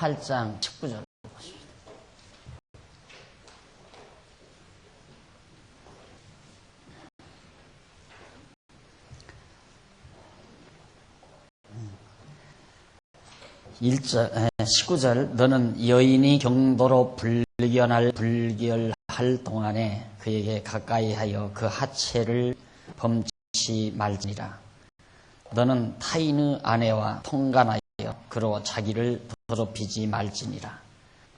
18장 19절 보십시다. (1절) 19절 너는 여인이 경도로 불결할 동안에 그에게 가까이하여 그 하체를 범치 말지니라. 너는 타인의 아내와 통간하여 그로 자기를 더럽히지 말지니라.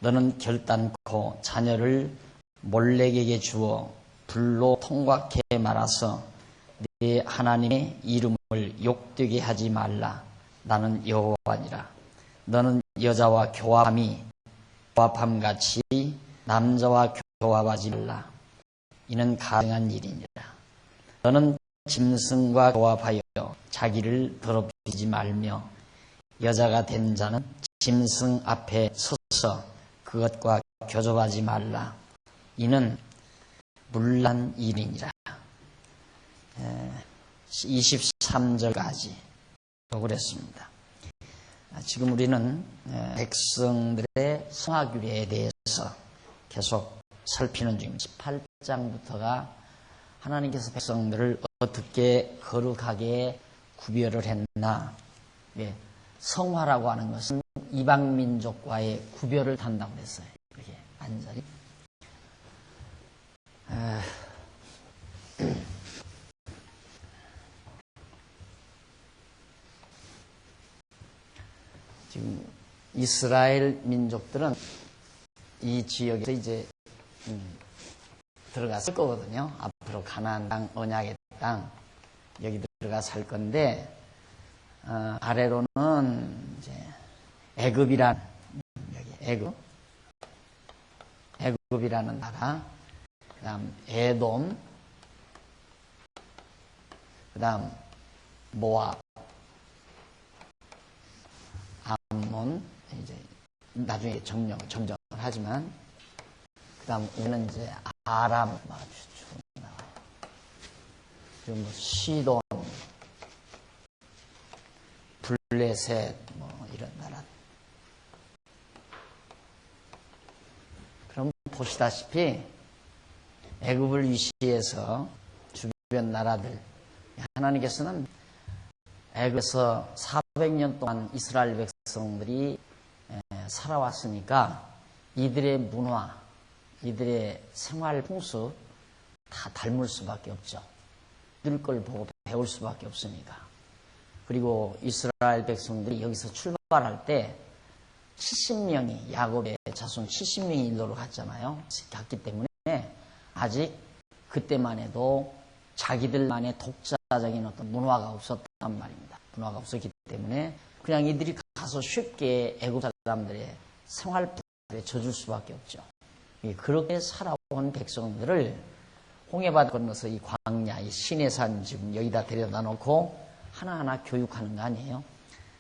너는 결단코 자녀를 몰렉에게 주어 불로 통과케 말아서 네 하나님의 이름을 욕되게 하지 말라. 나는 여호와니라. 너는 여자와 교합함같이 남자와 교합하지 말라. 이는 가증한 일이니라. 너는 짐승과 교합하여 자기를 더럽히지 말며 여자가 된 자는 짐승 앞에 서서 그것과 교접하지 말라. 이는 문란 일이니라. 23절까지 그랬습니다. 지금 우리는 백성들의 성화규례에 대해서 계속 살피는 중입니다. 18장부터가 하나님께서 백성들을 어떻게 거룩하게 구별을 했나. 성화라고 하는 것은 이방민족과의 구별을 한다고 했어요. 이렇게 완전히. 지금 이스라엘 민족들은 이 지역에서 이제 들어가 살 거거든요. 앞으로 가나안 땅, 언약의 땅 여기 들어가 살 건데 아래로는 이제 애굽이란 여기 애굽이라는 나라, 그다음 에돔, 그다음 모압, 암몬, 이제 나중에 점령을 하지만, 그다음 우리는 이제 아람, 그리고 뭐 시돈, 블레셋, 뭐 이런 나라. 그럼 보시다시피 애굽을 위시해서 주변 나라들, 하나님께서는 애굽에서 400년 동안 이스라엘 백성들이 살아왔으니까 이들의 문화, 이들의 생활 풍습 다 닮을 수밖에 없죠. 이들 걸 보고 배울 수밖에 없으니까. 그리고 이스라엘 백성들이 여기서 출발할 때 70명이 야곱의 자손 70명이 일로로 갔잖아요. 갔기 때문에 아직 그때만 해도 자기들만의 독자적인 어떤 문화가 없었단 말입니다. 문화가 없었기 때문에 그냥 이들이 가서 쉽게 애굽 사람들의 생활에 젖을 수밖에 없죠. 그렇게 살아온 백성들을 홍해바다 건너서 이 광야, 이 시내산 지금 여기다 데려다 놓고 하나하나 교육하는 거 아니에요?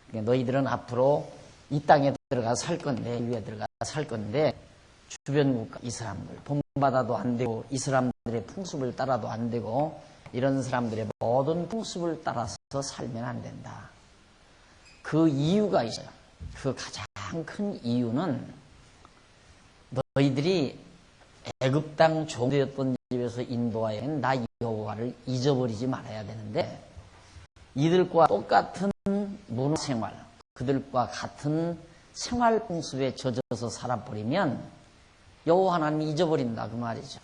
그러니까 너희들은 앞으로 이 땅에 들어가 살 건데, 위에 들어가 살 건데, 주변 국가, 이 사람들, 본받아도 안 되고, 이 사람들의 풍습을 따라도 안 되고, 이런 사람들의 모든 풍습을 따라서 살면 안 된다. 그 이유가 있어요. 그 가장 큰 이유는 너희들이 애굽 땅 종되었던 집에서 인도하여 나 여호와를 잊어버리지 말아야 되는데, 이들과 똑같은 문화생활, 그들과 같은 생활 풍습에 젖어서 살아버리면 여호와 하나님 잊어버린다 그 말이죠.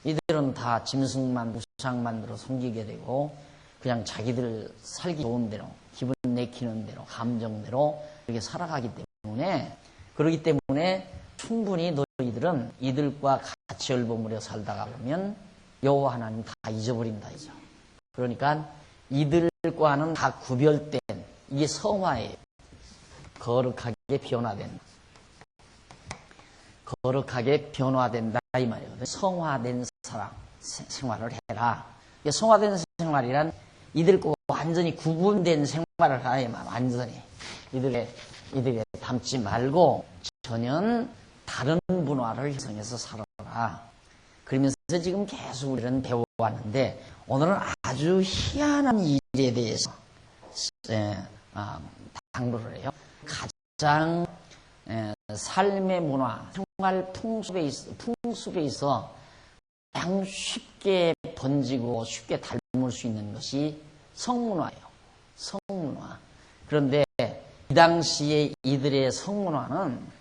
이들은 다 짐승만 우상 만들어 섬기게 되고 그냥 자기들 살기 좋은 대로, 기분 내키는 대로, 감정대로 이렇게 살아가기 때문에, 그렇기 때문에 충분히 너희들은 이들과 같이 얼버무려 살다가 보면 여호와 하나님 다 잊어버린다 이죠. 그러니까 이들과는 다 구별된, 이게 성화예요. 거룩하게 변화된다. 거룩하게 변화된다 이 말이거든요. 성화된 사람 생활을 해라. 성화된 생활이란 이들과 완전히 구분된 생활을 하야만, 완전히 이들에 담지 말고 전혀 다른 문화를 형성해서 살아라. 그러면서 지금 계속 우리는 배워왔는데, 오늘은 아주 희한한 일에 대해서 당부를 해요. 가장 삶의 문화, 생활 풍습에 있어 가장 쉽게 번지고 쉽게 닮을 수 있는 것이 성문화예요. 성문화. 그런데 이 당시에 이들의 성문화는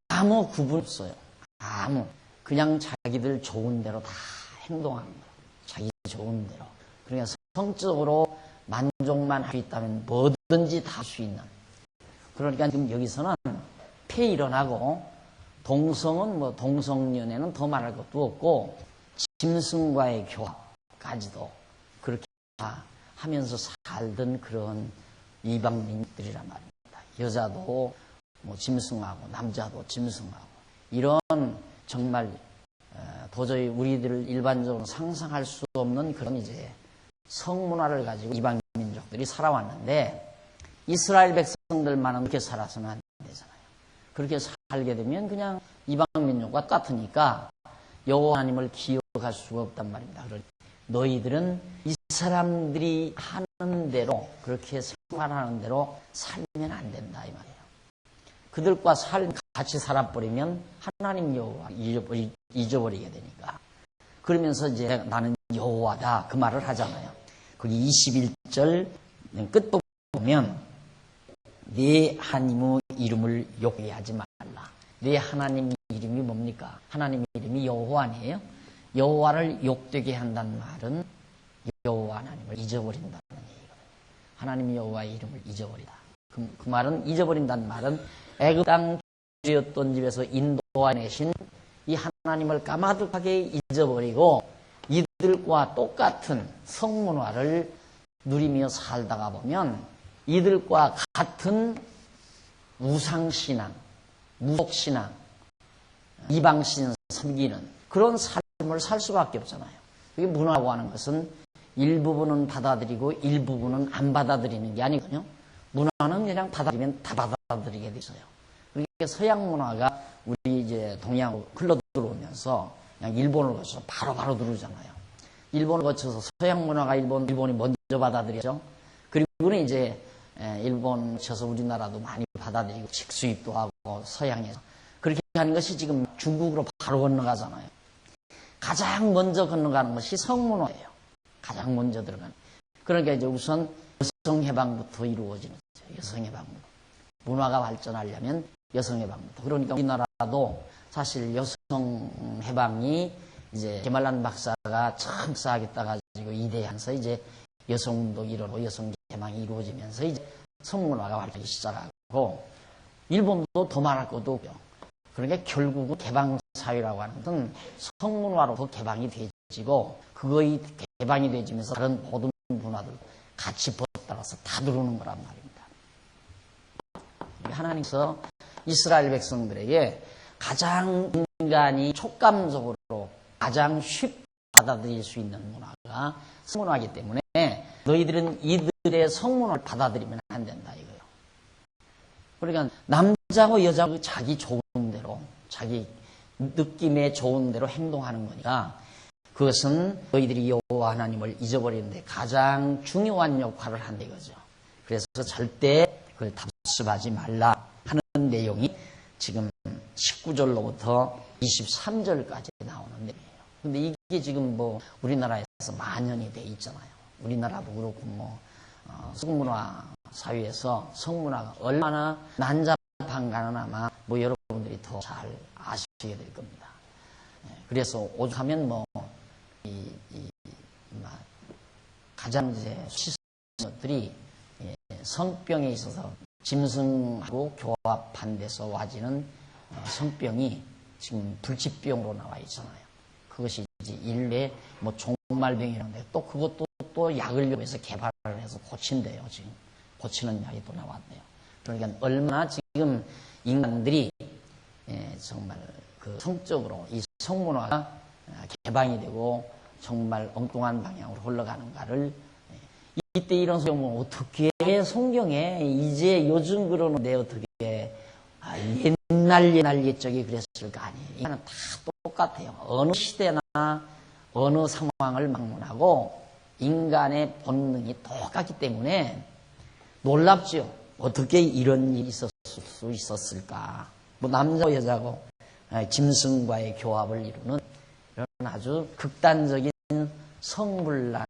아무 구분 없어요. 그냥 자기들 좋은 대로 다 행동하는 거예요. 자기 좋은 대로. 그러니까 성적으로 만족만 할 수 있다면 뭐든지 다 할 수 있는. 그러니까 지금 여기서는 폐 일어나고 동성은 뭐 동성연애는 더 말할 것도 없고 짐승과의 교합까지도 그렇게 하면서 살던 그런 이방민들이란 말입니다. 여자도 뭐 짐승하고 남자도 짐승하고 이런 정말 도저히 우리들을 일반적으로 상상할 수 없는 그런 이제 성문화를 가지고 이방 민족들이 살아왔는데 이스라엘 백성들만은 그렇게 살아서는 안 되잖아요. 그렇게 살게 되면 그냥 이방 민족과 똑같으니까 여호와 하나님을 기억할 수가 없단 말입니다. 너희들은 이 사람들이 하는 대로 그렇게 생활하는 대로 살면 안 된다 이 말이에요. 그들과 같이 살아버리면 하나님 여호와 잊어버리게 되니까. 그러면서 이제 나는 여호와다 그 말을 하잖아요. 거기 21절 끝부분 보면 네 하나님의 이름을 욕하지 말라. 네 하나님 이름이 뭡니까? 하나님 이름이 여호와 아니에요? 여호와를 욕되게 한다는 말은 여호와 하나님을 잊어버린다는 얘기거든요. 하나님 여호와의 이름을 잊어버리다. 그 말은 잊어버린다는 말은 애굽 땅 주였던 집에서 인도해내신 이 하나님을 까마득하게 잊어버리고 이들과 똑같은 성문화를 누리며 살다가 보면 이들과 같은 우상신앙, 무속신앙, 이방신 섬기는 그런 삶을 살 수밖에 없잖아요. 이게 문화라고 하는 것은 일부분은 받아들이고 일부분은 안 받아들이는 게 아니거든요. 문화는 그냥 받아들이면 다 받아들이게 돼 있어요. 그러니까 서양 문화가 우리 이제 동양으로 흘러 들어오면서 그냥 일본을 거쳐서 바로 들어오잖아요. 일본을 거쳐서 서양 문화가 일본이 먼저 받아들였죠. 그리고는 이제 일본 거쳐서 우리나라도 많이 받아들이고 직수입도 하고 서양에서 그렇게 하는 것이 지금 중국으로 바로 건너가잖아요. 가장 먼저 건너가는 것이 성문화예요. 가장 먼저 들어가는. 그러니까 이제 우선 여성해방부터 이루어지는 거죠. 여성해방부터. 문화가 발전하려면 여성해방부터. 그러니까 우리나라도 사실 여성해방이 이제 개말란 박사가 처음 쌓아겠다 가지고 이대하면서 이제 여성운동이 이루어지고 여성해방이 이루어지면서 이제 성문화가 발전하기 시작하고 일본도 더 말할 것도 없고요. 그러니까 결국은 개방사회라고 하는 것은 성문화로서 개방이 되지고 그거의 개방이 되지면서 다른 모든 문화들 같이 벗어나서 다 들어오는 거란 말입니다. 하나님께서 이스라엘 백성들에게 가장 인간이 촉감적으로 가장 쉽게 받아들일 수 있는 문화가 성문화이기 때문에 너희들은 이들의 성문화를 받아들이면 안 된다 이거예요. 그러니까 남자고 여자고 자기 좋은 대로 자기 느낌에 좋은 대로 행동하는 거니까 그것은 너희들이 여호와 하나님을 잊어버리는데 가장 중요한 역할을 한다 이거죠. 그래서 절대 그걸 답습하지 말라 하는 내용이 지금 19절로부터 23절까지 나오는 내용이에요. 근데 이게 지금 뭐 우리나라에서 만연이 돼 있잖아요. 우리나라도 그렇고 뭐 성문화 사회에서 성문화가 얼마나 난잡한가는 아마 뭐 여러분들이 더 잘 아시게 될 겁니다. 그래서 오죽하면 뭐 가장 이제 수치스러운 것들이 성병에 있어서 짐승하고 교합한 데서 와지는 성병이 지금 불치병으로 나와 있잖아요. 그것이 이제 일례 뭐 종말병이라는데 또 그것도 또 약을 이용해서 개발을 해서 고친대요. 지금 고치는 약이 또 나왔네요. 그러니까 얼마나 지금 인간들이 정말 그 성적으로 이 성문화가 개방이 되고 정말 엉뚱한 방향으로 흘러가는가를 이때 이런 성경은 어떻게 성경에 이제 요즘 그러는데 어떻게 옛날 옛적이 그랬을까 아니에요. 이거는 다 똑같아요. 어느 시대나 어느 상황을 막론하고 인간의 본능이 똑같기 때문에 놀랍죠. 어떻게 이런 일이 있었을 수 있었을까? 뭐 남자와 여자고 짐승과의 교합을 이루는 이런 아주 극단적인 성문란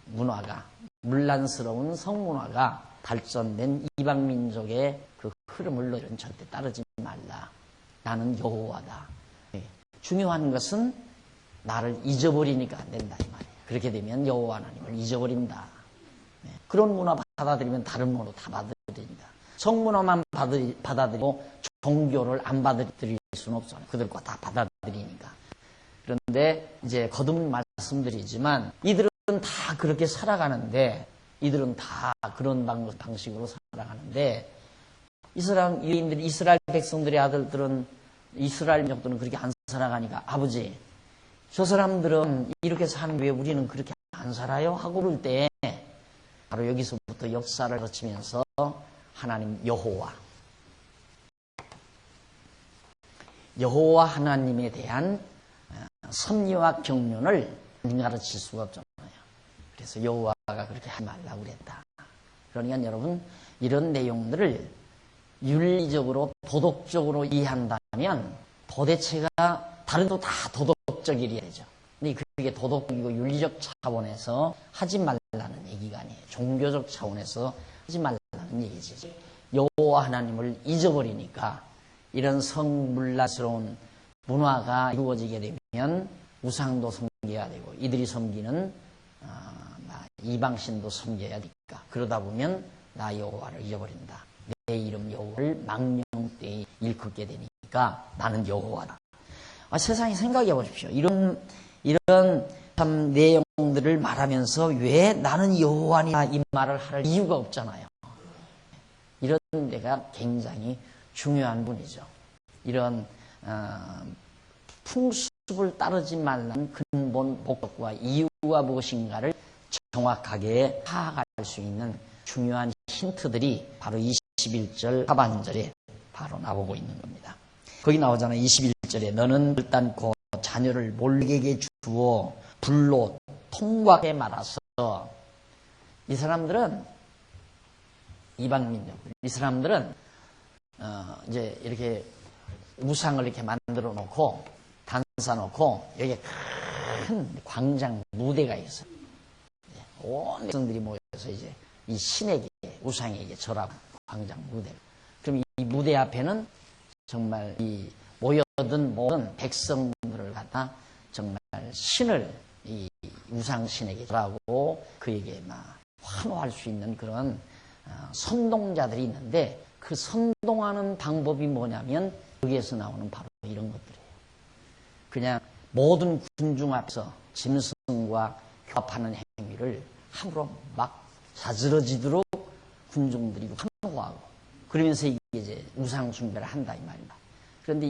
문화가, 문란스러운 성문화가 발전된 이방민족의 그 흐름을 너희는 절대 따르지 말라. 나는 여호와다. 중요한 것은 나를 잊어버리니까 안 된다 이 말이에요. 그렇게 되면 여호와 하나님을 잊어버린다. 그런 문화 받아들이면 다른 문화 다 받아들인다. 성문화만 받아들이고 종교를 안 받아들일 수는 없잖아요. 그들과 다 받아들이니까. 그런데 이제 거듭 말씀드리지만 이들은 다 그렇게 살아가는데, 이들은 다 그런 방식으로 살아가는데, 이스라엘 백성들의 아들들은, 이스라엘 민족들은 그렇게 안 살아가니까, 아버지, 저 사람들은 이렇게 사는데 왜 우리는 그렇게 안 살아요? 하고 그럴 때 바로 여기서부터 역사를 거치면서 하나님 여호와 하나님에 대한 섭리와 경륜을 가르칠 수가 없잖아요. 그래서 여호와가 그렇게 하지 말라고 그랬다. 그러니까 여러분, 이런 내용들을 윤리적으로 도덕적으로 이해한다면 도대체가 다른 것도 다 도덕적이어야 되죠. 근데 그게 도덕적이고 윤리적 차원에서 하지 말라는 얘기가 아니에요. 종교적 차원에서 하지 말라는 얘기지. 여호와 하나님을 잊어버리니까 이런 성문화스러운 문화가 이루어지게 되면 우상도 섬겨야 되고, 이들이 섬기는 이방신도 섬겨야 되니까, 그러다 보면 나 여호와를 잊어버린다. 내 이름 여호와를 망령되이 일컫게 되니까 나는 여호와다. 세상에 생각해 보십시오. 이런 참 내용들을 말하면서 왜 나는 여호와냐 이 말을 할 이유가 없잖아요. 이런 데가 굉장히 중요한 분이죠. 이런 풍습을 따르지 말라는 근본 목적과 이유가 무엇인가를 정확하게 파악할 수 있는 중요한 힌트들이 바로 21절 하반절에 바로 나오고 있는 겁니다. 거기 나오잖아요. 21절에 너는 일단고 자녀를 몰개게 주어 불로 통과하게 말아서. 이 사람들은 이방민족, 이 사람들은 이제 이렇게 우상을 이렇게 만들어 놓고 단사 놓고 여기에 큰 광장 무대가 있어요. 온 백성들이 모여서 이제 이 신에게, 우상에게 절하고 광장 무대. 그럼 이 무대 앞에는 정말 이 모여든 모든 백성들을 갖다 정말 신을 이 우상신에게 절하고 그에게 막 환호할 수 있는 그런 선동자들이 있는데, 그 선동하는 방법이 뭐냐면 여기에서 나오는 바로 이런 것들이에요. 그냥 모든 군중 앞에서 짐승과 교합하는 행위를 함부로 막 자지러지도록 군중들이 환호하고, 그러면서 이게 이제 우상 숭배를 한다 이 말입니다. 그런데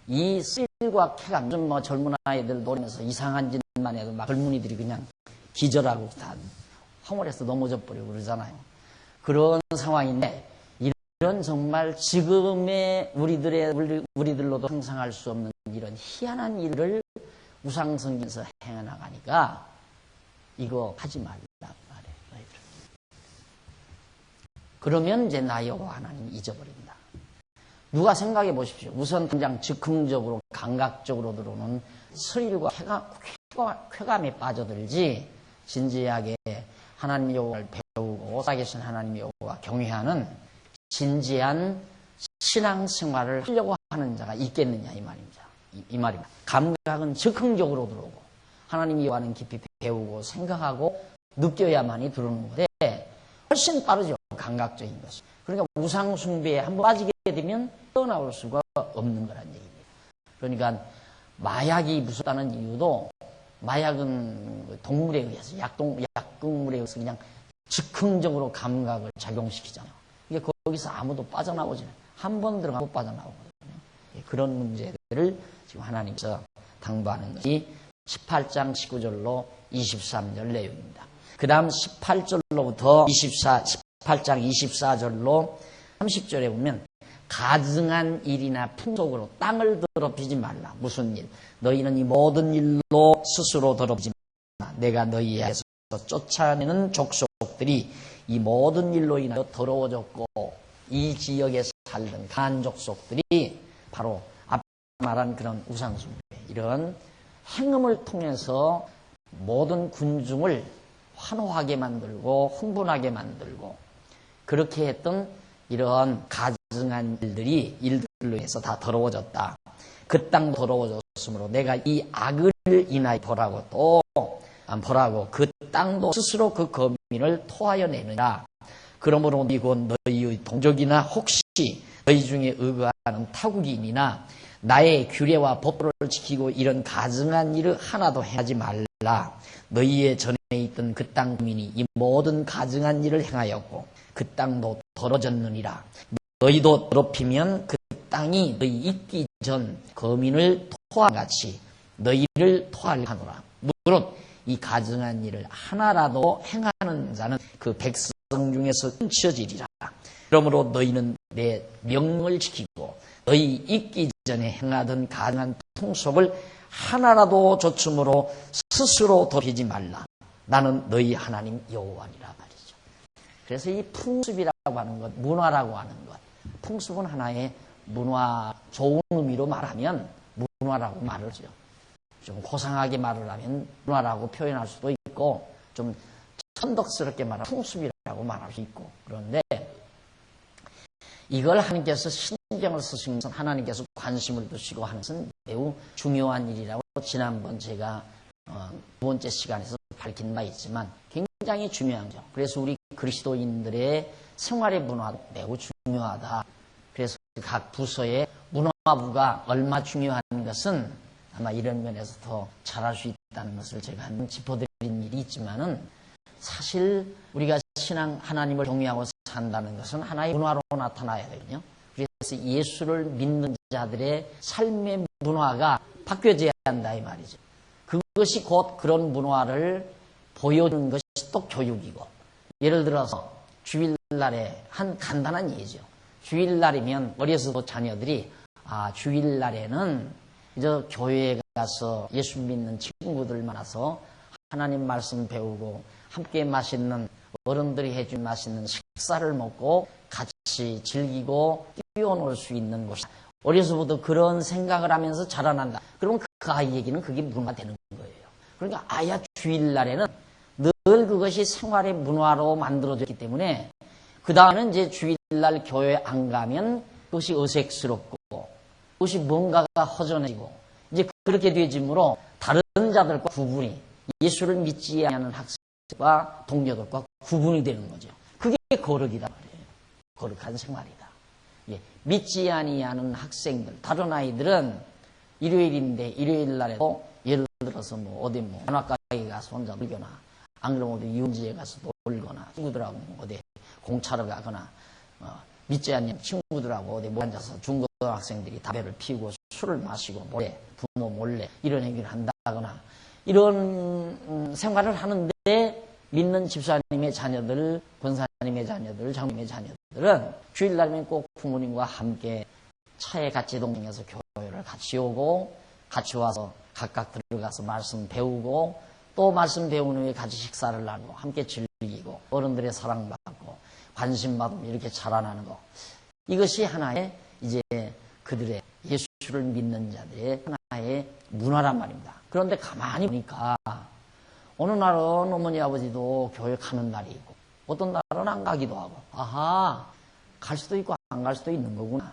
이 쓸과 쾌감, 좀 뭐 젊은 아이들 노리면서 이상한 짓만 해도 막 젊은이들이 그냥 기절하고 다 황홀해서 넘어져 버리고 그러잖아요. 그런 상황인데, 이런 정말 지금의 우리들로도 상상할 수 없는 이런 희한한 일을 우상성경에서 행해나가니까 이거 하지 말라 말이에요. 너희들. 그러면 이제 나 여호와 하나님 잊어버린다. 누가 생각해 보십시오. 우선 당장 즉흥적으로 감각적으로 들어오는 스릴과 쾌감에 빠져들지, 진지하게 하나님 여호와를 배우고 살아계신 하나님 여호와 경외하는 진지한 신앙생활을 하려고 하는 자가 있겠느냐 이 말입니다. 이 말입니다. 감각은 즉흥적으로 들어오고 하나님 여호와는 깊이 배우고 생각하고 느껴야만이 들어오는 건데, 훨씬 빠르죠. 감각적인 것이. 그러니까 우상 숭배에 한번 빠지게 되면 떠나올 수가 없는 거란 얘기입니다. 그러니까 마약이 무섭다는 이유도, 마약은 동물에 의해서 약동물에 의해서 그냥 즉흥적으로 감각을 작용시키잖아요. 이게 거기서 아무도 빠져나오지 않아요. 한 번 들어가면 못 빠져나오거든요. 그런 문제들을 지금 하나님께서 당부하는 것이 18장 19절로 23절 내용입니다. 그 다음 18절로부터 18장 24절로 30절에 보면 가증한 일이나 풍속으로 땅을 더럽히지 말라. 무슨 일? 너희는 이 모든 일로 스스로 더럽히지 말라. 내가 너희에게서 쫓아내는 족속들이 이 모든 일로 인하여 더러워졌고 이 지역에 살던 가나안 족속들이 바로 앞 말한 그런 우상숭배 이런 행음을 통해서 모든 군중을 환호하게 만들고 흥분하게 만들고 그렇게 했던 이런 가증한 일들로 해서 다 더러워졌다. 그 땅 더러워졌으므로 내가 이 악을 인하여 보라고 또 보라고 그 땅도 스스로 그 거민을 토하여 내느라. 그러므로 이곧 너희의 동족이나 혹시 너희 중에 의거하는 타국인이나 나의 규례와 법도를 지키고 이런 가증한 일을 하나도 하지 말라. 너희의 전에 있던 그 땅 민이 이 모든 가증한 일을 행하였고 그 땅도 더러졌느니라. 너희도 더럽히면 그 땅이 너희 있기 전 거민을 토함같이 너희를 토하노라. 물론 이 가증한 일을 하나라도 행하는 자는 그 백성 중에서 훔쳐지리라. 그러므로 너희는 내 명령을 지키고 너희 있기 전에 행하던 가증한 풍속을 하나라도 조춤으로 스스로 덮이지 말라. 나는 너희 하나님 여호와니라 말이죠. 그래서 이 풍습이라고 하는 것, 문화라고 하는 것, 풍습은 하나의 문화, 좋은 의미로 말하면 문화라고 말을 하죠. 좀 고상하게 말을 하면 문화라고 표현할 수도 있고 좀 천덕스럽게 말하면 풍습이라고 말할 수 있고 그런데 이걸 하나님께서 신경을 쓰신 것은 하나님께서 관심을 두시고 하는 것은 매우 중요한 일이라고 지난번 제가 두 번째 시간에서 밝힌 바 있지만 굉장히 중요한 점. 그래서 우리 그리스도인들의 생활의 문화도 매우 중요하다. 그래서 각 부서의 문화부가 얼마 중요한 것은 아마 이런 면에서 더 잘할 수 있다는 것을 제가 한번 짚어드린 일이 있지만은 사실 우리가 신앙 하나님을 경외하고 산다는 것은 하나의 문화로 나타나야 되거든요. 그래서 예수를 믿는 자들의 삶의 문화가 바뀌어져야 한다 이 말이죠. 그것이 곧 그런 문화를 보여주는 것이 또 교육이고 예를 들어서 주일날에 한 간단한 예죠. 주일날이면 어려서도 자녀들이 주일날에는 이제 교회에 가서 예수 믿는 친구들 만나서 하나님 말씀 배우고 함께 맛있는 어른들이 해준 맛있는 식사를 먹고 같이 즐기고 뛰어놀 수 있는 곳이다. 어려서부터 그런 생각을 하면서 자라난다. 그러면 그 아이에게는 그게 문화가 되는 거예요. 그러니까 아야 주일날에는 늘 그것이 생활의 문화로 만들어졌기 때문에 그 다음에는 이제 주일날 교회 안 가면 그것이 어색스럽고 그것이 뭔가가 허전해지고 이제 그렇게 되지므로 다른 자들과 구분이 예수를 믿지 않는 학생과 동료들과 구분이 되는 거죠. 그게 거룩이다 말이에요. 거룩한 생활이다. 예, 믿지 아니하는 학생들, 다른 아이들은 일요일인데 일요일 날에도 예를 들어서 어디 한옥가게 가서 혼자 놀거나 안 그러면 어디 유원지에 가서 놀거나 친구들하고 어디 공차를 가거나 믿지 않는 친구들하고 어디 앉아서 중고등학생들이 담배를 피우고 술을 마시고 몰래 부모 몰래 이런 행위를 한다거나 이런 생활을 하는데 믿는 집사님의 자녀들, 권사님의 자녀들, 장님의 자녀들은 주일날이면 꼭 부모님과 함께 차에 같이 동행해서 교회를 같이 오고 같이 와서 각각 들어가서 말씀 배우고 또 말씀 배운 후에 같이 식사를 나누고 함께 즐기고 어른들의 사랑받고 관심받으면 이렇게 자라나는 거. 이것이 하나의 이제 그들의 예수를 믿는 자들의 하나의 문화란 말입니다. 그런데 가만히 보니까 어느 날은 어머니 아버지도 교회 가는 날이 있고 어떤 날은 안 가기도 하고 갈 수도 있고 안 갈 수도 있는 거구나.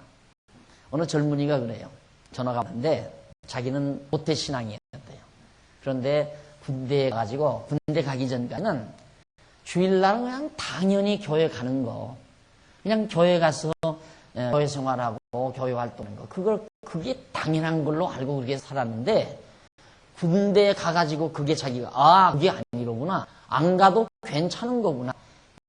어느 젊은이가 그래요. 전화가 왔는데 자기는 모태신앙이었대요. 그런데 군대에 가가지고 군대 가기 전까지는 주일날은 그냥 당연히 교회 가는 거 그냥 교회 가서 교회 생활하고 교회 활동하는 거 그게 당연한 걸로 알고 그렇게 살았는데 군대에 가가지고 그게 자기가 그게 아니로구나 안 가도 괜찮은 거구나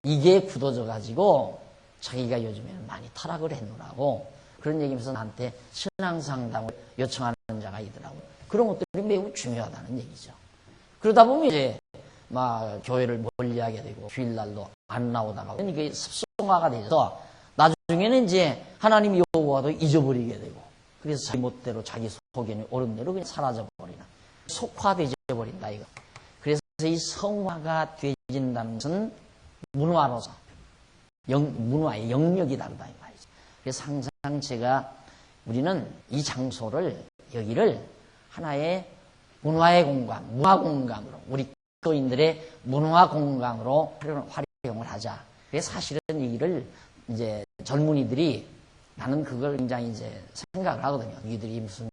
이게 굳어져가지고 자기가 요즘에는 많이 타락을 했노라고 그런 얘기면서 나한테 신앙상담을 요청하는 자가 있더라고요. 그런 것들이 매우 중요하다는 얘기죠. 그러다 보면 이제 막 교회를 멀리하게 되고 주일날도 안 나오다가 이게 습성화가 돼서 나중에는 이제 하나님 여호와도 잊어버리게 되고 그래서 자기 멋대로 자기 속에는 어른대로 그냥 사라져버리나 속화되어 버린다 이거. 그래서 이 성화가 되어진다는 것은 문화로서 문화의 영역이 다르다 이 말이죠. 그래서 항상 제가 우리는 이 장소를 여기를 하나의 문화의 공간, 문화 공간으로 우리 교인들의 문화 공간으로 활용을 하자. 그래서 사실은 이 일을 이제 젊은이들이 나는 그걸 굉장히 이제 생각을 하거든요. 이들이 무슨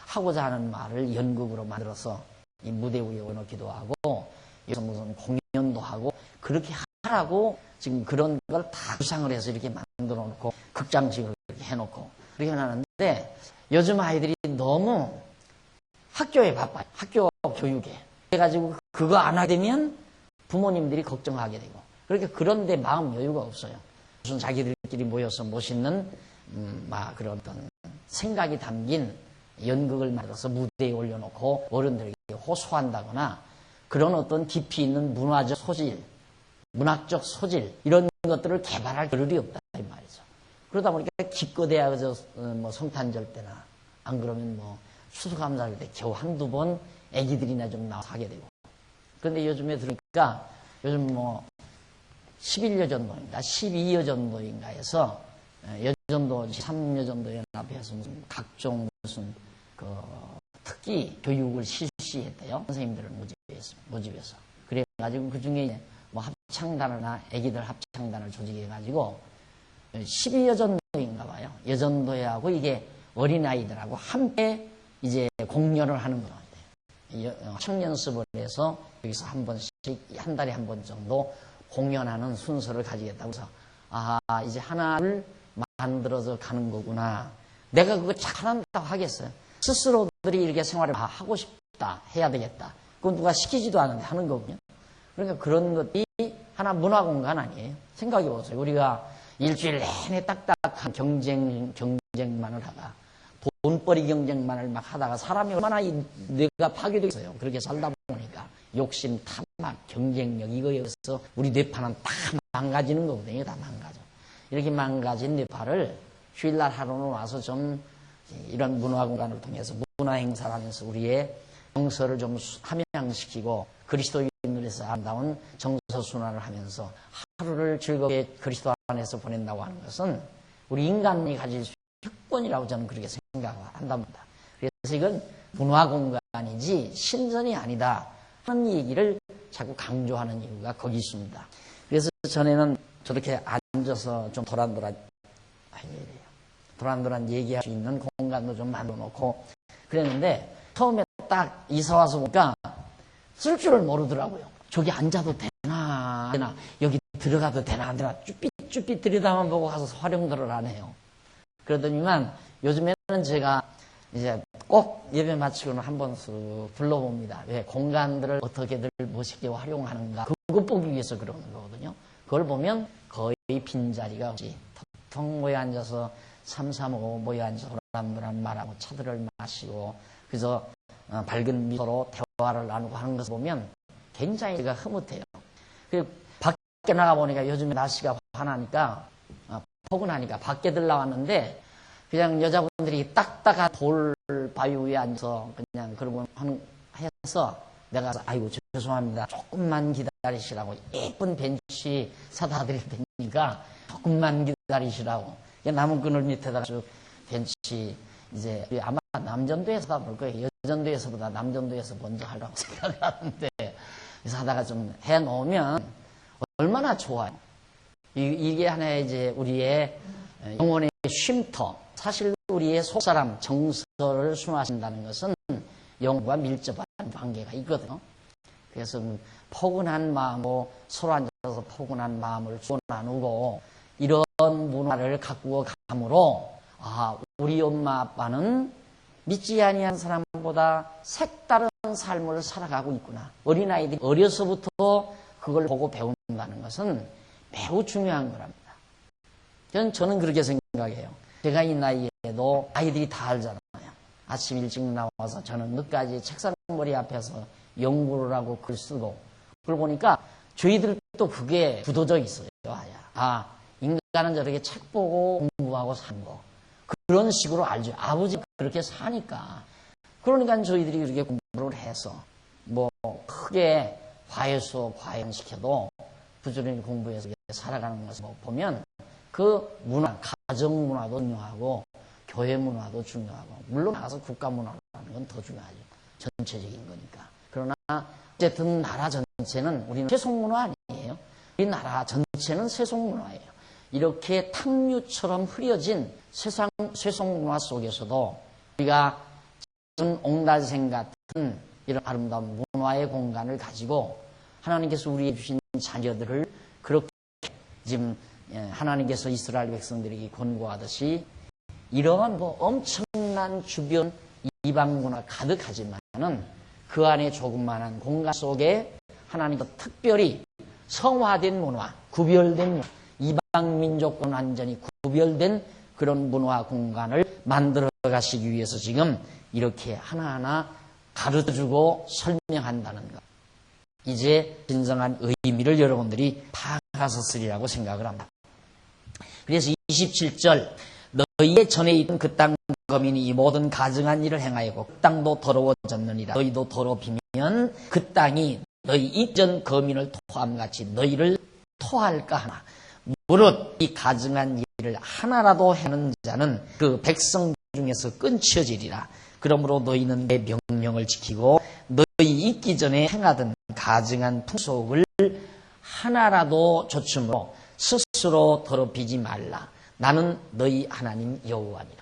하고자 하는 말을 연극으로 만들어서 이 무대 위에 올려놓기도 하고 여기서 무슨 공연도 하고 그렇게 하라고 지금 그런 걸 다 구상을 해서 이렇게 만들어 놓고 극장식으로 이렇게 해놓고 그렇게 해놨는데 요즘 아이들이 너무 학교에 바빠요. 학교 교육에. 그래가지고 그거 안 하게 되면 부모님들이 걱정하게 되고 그렇게 그런데 마음 여유가 없어요. 무슨 자기들끼리 모여서 멋있는 막 그런 어떤 생각이 담긴 연극을 만들어서 무대에 올려놓고 어른들에게 호소한다거나 그런 어떤 깊이 있는 문화적 소질, 문학적 소질 이런 것들을 개발할 겨를이 없다 이 말이죠. 그러다 보니까 기껏해야 뭐 성탄절 때나 안 그러면 뭐 추수감사할 때 겨우 한두 번 애기들이나 좀 나와서 하게 되고 그런데 요즘에 들으니까 요즘 뭐 11여전도인가 12여전도인가 해서 여전도 3여전도 연합회에서 무슨 각종 무슨 그 특기 교육을 실시했대요. 선생님들을 모집해서. 그래가지고 그 중에 뭐 합창단이나 애기들 합창단을 조직해가지고 12여전도인가 봐요. 여전도회하고 이게 어린아이들하고 함께 이제 공연을 하는 것 같아요. 청년습을 해서 여기서 한 번씩 한 달에 한 번 정도 공연하는 순서를 가지겠다고 해서 아 이제 하나를 만들어서 가는 거구나. 내가 그거 잘한다고 하겠어요. 스스로들이 이렇게 생활을 하고 싶다 해야 되겠다. 그건 누가 시키지도 않는데 하는 거군요. 그러니까 그런 것이 하나 문화공간 아니에요. 생각해보세요. 우리가 일주일 내내 딱딱한 경쟁만을 하다가 돈벌이 경쟁만을 막 하다가 사람이 얼마나 뇌가 파괴되어 있어요. 그렇게 살다 보니까 욕심, 탐막, 경쟁력 이거여서 우리 뇌파는 다 망가지는 거거든요. 다 망가져. 이렇게 망가진 뇌파를 주일날 하루는 와서 좀 이런 문화공간을 통해서 문화행사를 하면서 우리의 정서를 좀 함양시키고 그리스도인들에서 아름다운 정서순환을 하면서 하루를 즐겁게 그리스도 안에서 보낸다고 하는 것은 우리 인간이 가질 수 있는 특권이라고 저는 그렇게 생각을 한답니다. 그래서 이건 문화공간이지 신전이 아니다 하는 얘기를 자꾸 강조하는 이유가 거기 있습니다. 그래서 전에는 저렇게 앉아서 좀 도란도란 얘기할 수 있는 공간도 좀 만들어 놓고 그랬는데 처음에 딱 이사 와서 보니까 쓸 줄을 모르더라고요. 저기 앉아도 되나 여기 들어가도 되나 안 되나 쭈삣쭈삣 들여다만 보고 가서 활용들을 안 해요. 그러더니만 요즘에는 제가 이제 꼭 예배 마치고는 한 번씩 불러봅니다. 왜 공간들을 어떻게들 멋있게 활용하는가 그거 보기 위해서 그러는 거거든요. 그걸 보면 거의 빈자리가 없이 텅 모여 앉아서 삼삼오오 모여 앉아서 도란도란 말하고 차들을 마시고 그래서 밝은 미소로 대화를 나누고 하는 것을 보면 굉장히 제가 흐뭇해요. 그리고 밖에 나가보니까 요즘에 날씨가 화나니까 포근하니까 밖에들 나왔는데 그냥 여자분들이 딱딱한 돌 바위 위에 앉아서 그냥 그러고 해서 내가 아이고 죄송합니다. 조금만 기다리시라고 예쁜 벤치 사다 드릴 테니까 조금만 기다리시라고 나무끈을 밑에다가 쭉 벤치 이제 아마 남전도에서 볼 거예요. 여전도에서보다 남전도에서 먼저 하려고 생각하는데 그래서 하다가 좀 해놓으면 얼마나 좋아요. 이게 하나의 이제 우리의 영혼의 쉼터. 사실 우리의 속사람 정서를 순화하신다는 것은 영과 밀접한 관계가 있거든요. 그래서 포근한 마음으로 서로 앉아서 포근한 마음을 주고 나누고 이런 문화를 가꾸어 감으로 우리 엄마 아빠는 믿지 아니한 사람보다 색다른 삶을 살아가고 있구나. 어린아이들이 어려서부터 그걸 보고 배운다는 것은 매우 중요한 거랍니다. 저는 그렇게 생각해요. 제가 이 나이에도 아이들이 다 알잖아요. 아침 일찍 나와서 저는 늦까지 책상머리 앞에서 연구를 하고 글 쓰고 그걸 보니까 저희들도 그게 굳어져 있어요. 인간은 저렇게 책 보고 공부하고 사는 거. 그런 식으로 알죠. 아버지가 그렇게 사니까. 그러니까 저희들이 그렇게 공부를 해서 뭐 크게 과외 수업 과외시켜도 부지런히 공부해서 살아가는 것을 보면 그 문화, 가정 문화도 중요하고 교회 문화도 중요하고 물론 나가서 국가 문화라는 건 더 중요하죠. 전체적인 거니까. 그러나 어쨌든 나라 전체는 우리는 세속 문화 아니에요. 우리나라 전체는 세속 문화예요. 이렇게 탕류처럼 흐려진 세상 세속 문화 속에서도 우리가 옹달생 같은 이런 아름다운 문화의 공간을 가지고 하나님께서 우리에게 주신 자녀들을 그렇게 지금 하나님께서 이스라엘 백성들에게 권고하듯이 이러한 엄청난 주변 이방 문화 가득하지만은 그 안에 조그만한 공간 속에 하나님께서 특별히 성화된 문화, 구별된 문화, 이방 민족과 완전히 구별된 그런 문화 공간을 만들어 가시기 위해서 지금 이렇게 하나하나 가르쳐주고 설명한다는 것. 이제 진정한 의미를 여러분들이 파악하셨으리라고 생각을 합니다. 그래서 27절 너희의 전에 있던 그 땅 거민이 이 모든 가증한 일을 행하였고 그 땅도 더러워졌느니라. 너희도 더럽히면 그 땅이 너희 이전 거민을 토함같이 너희를 토할까 하나. 무릇 이 가증한 일을 하나라도 하는 자는 그 백성 중에서 끊쳐지리라. 그러므로 너희는 내 명령을 지키고 너희 있기 전에 행하던 가증한 풍속을 하나라도 조춤으로 스스로 더럽히지 말라. 나는 너희 하나님 여호와니라.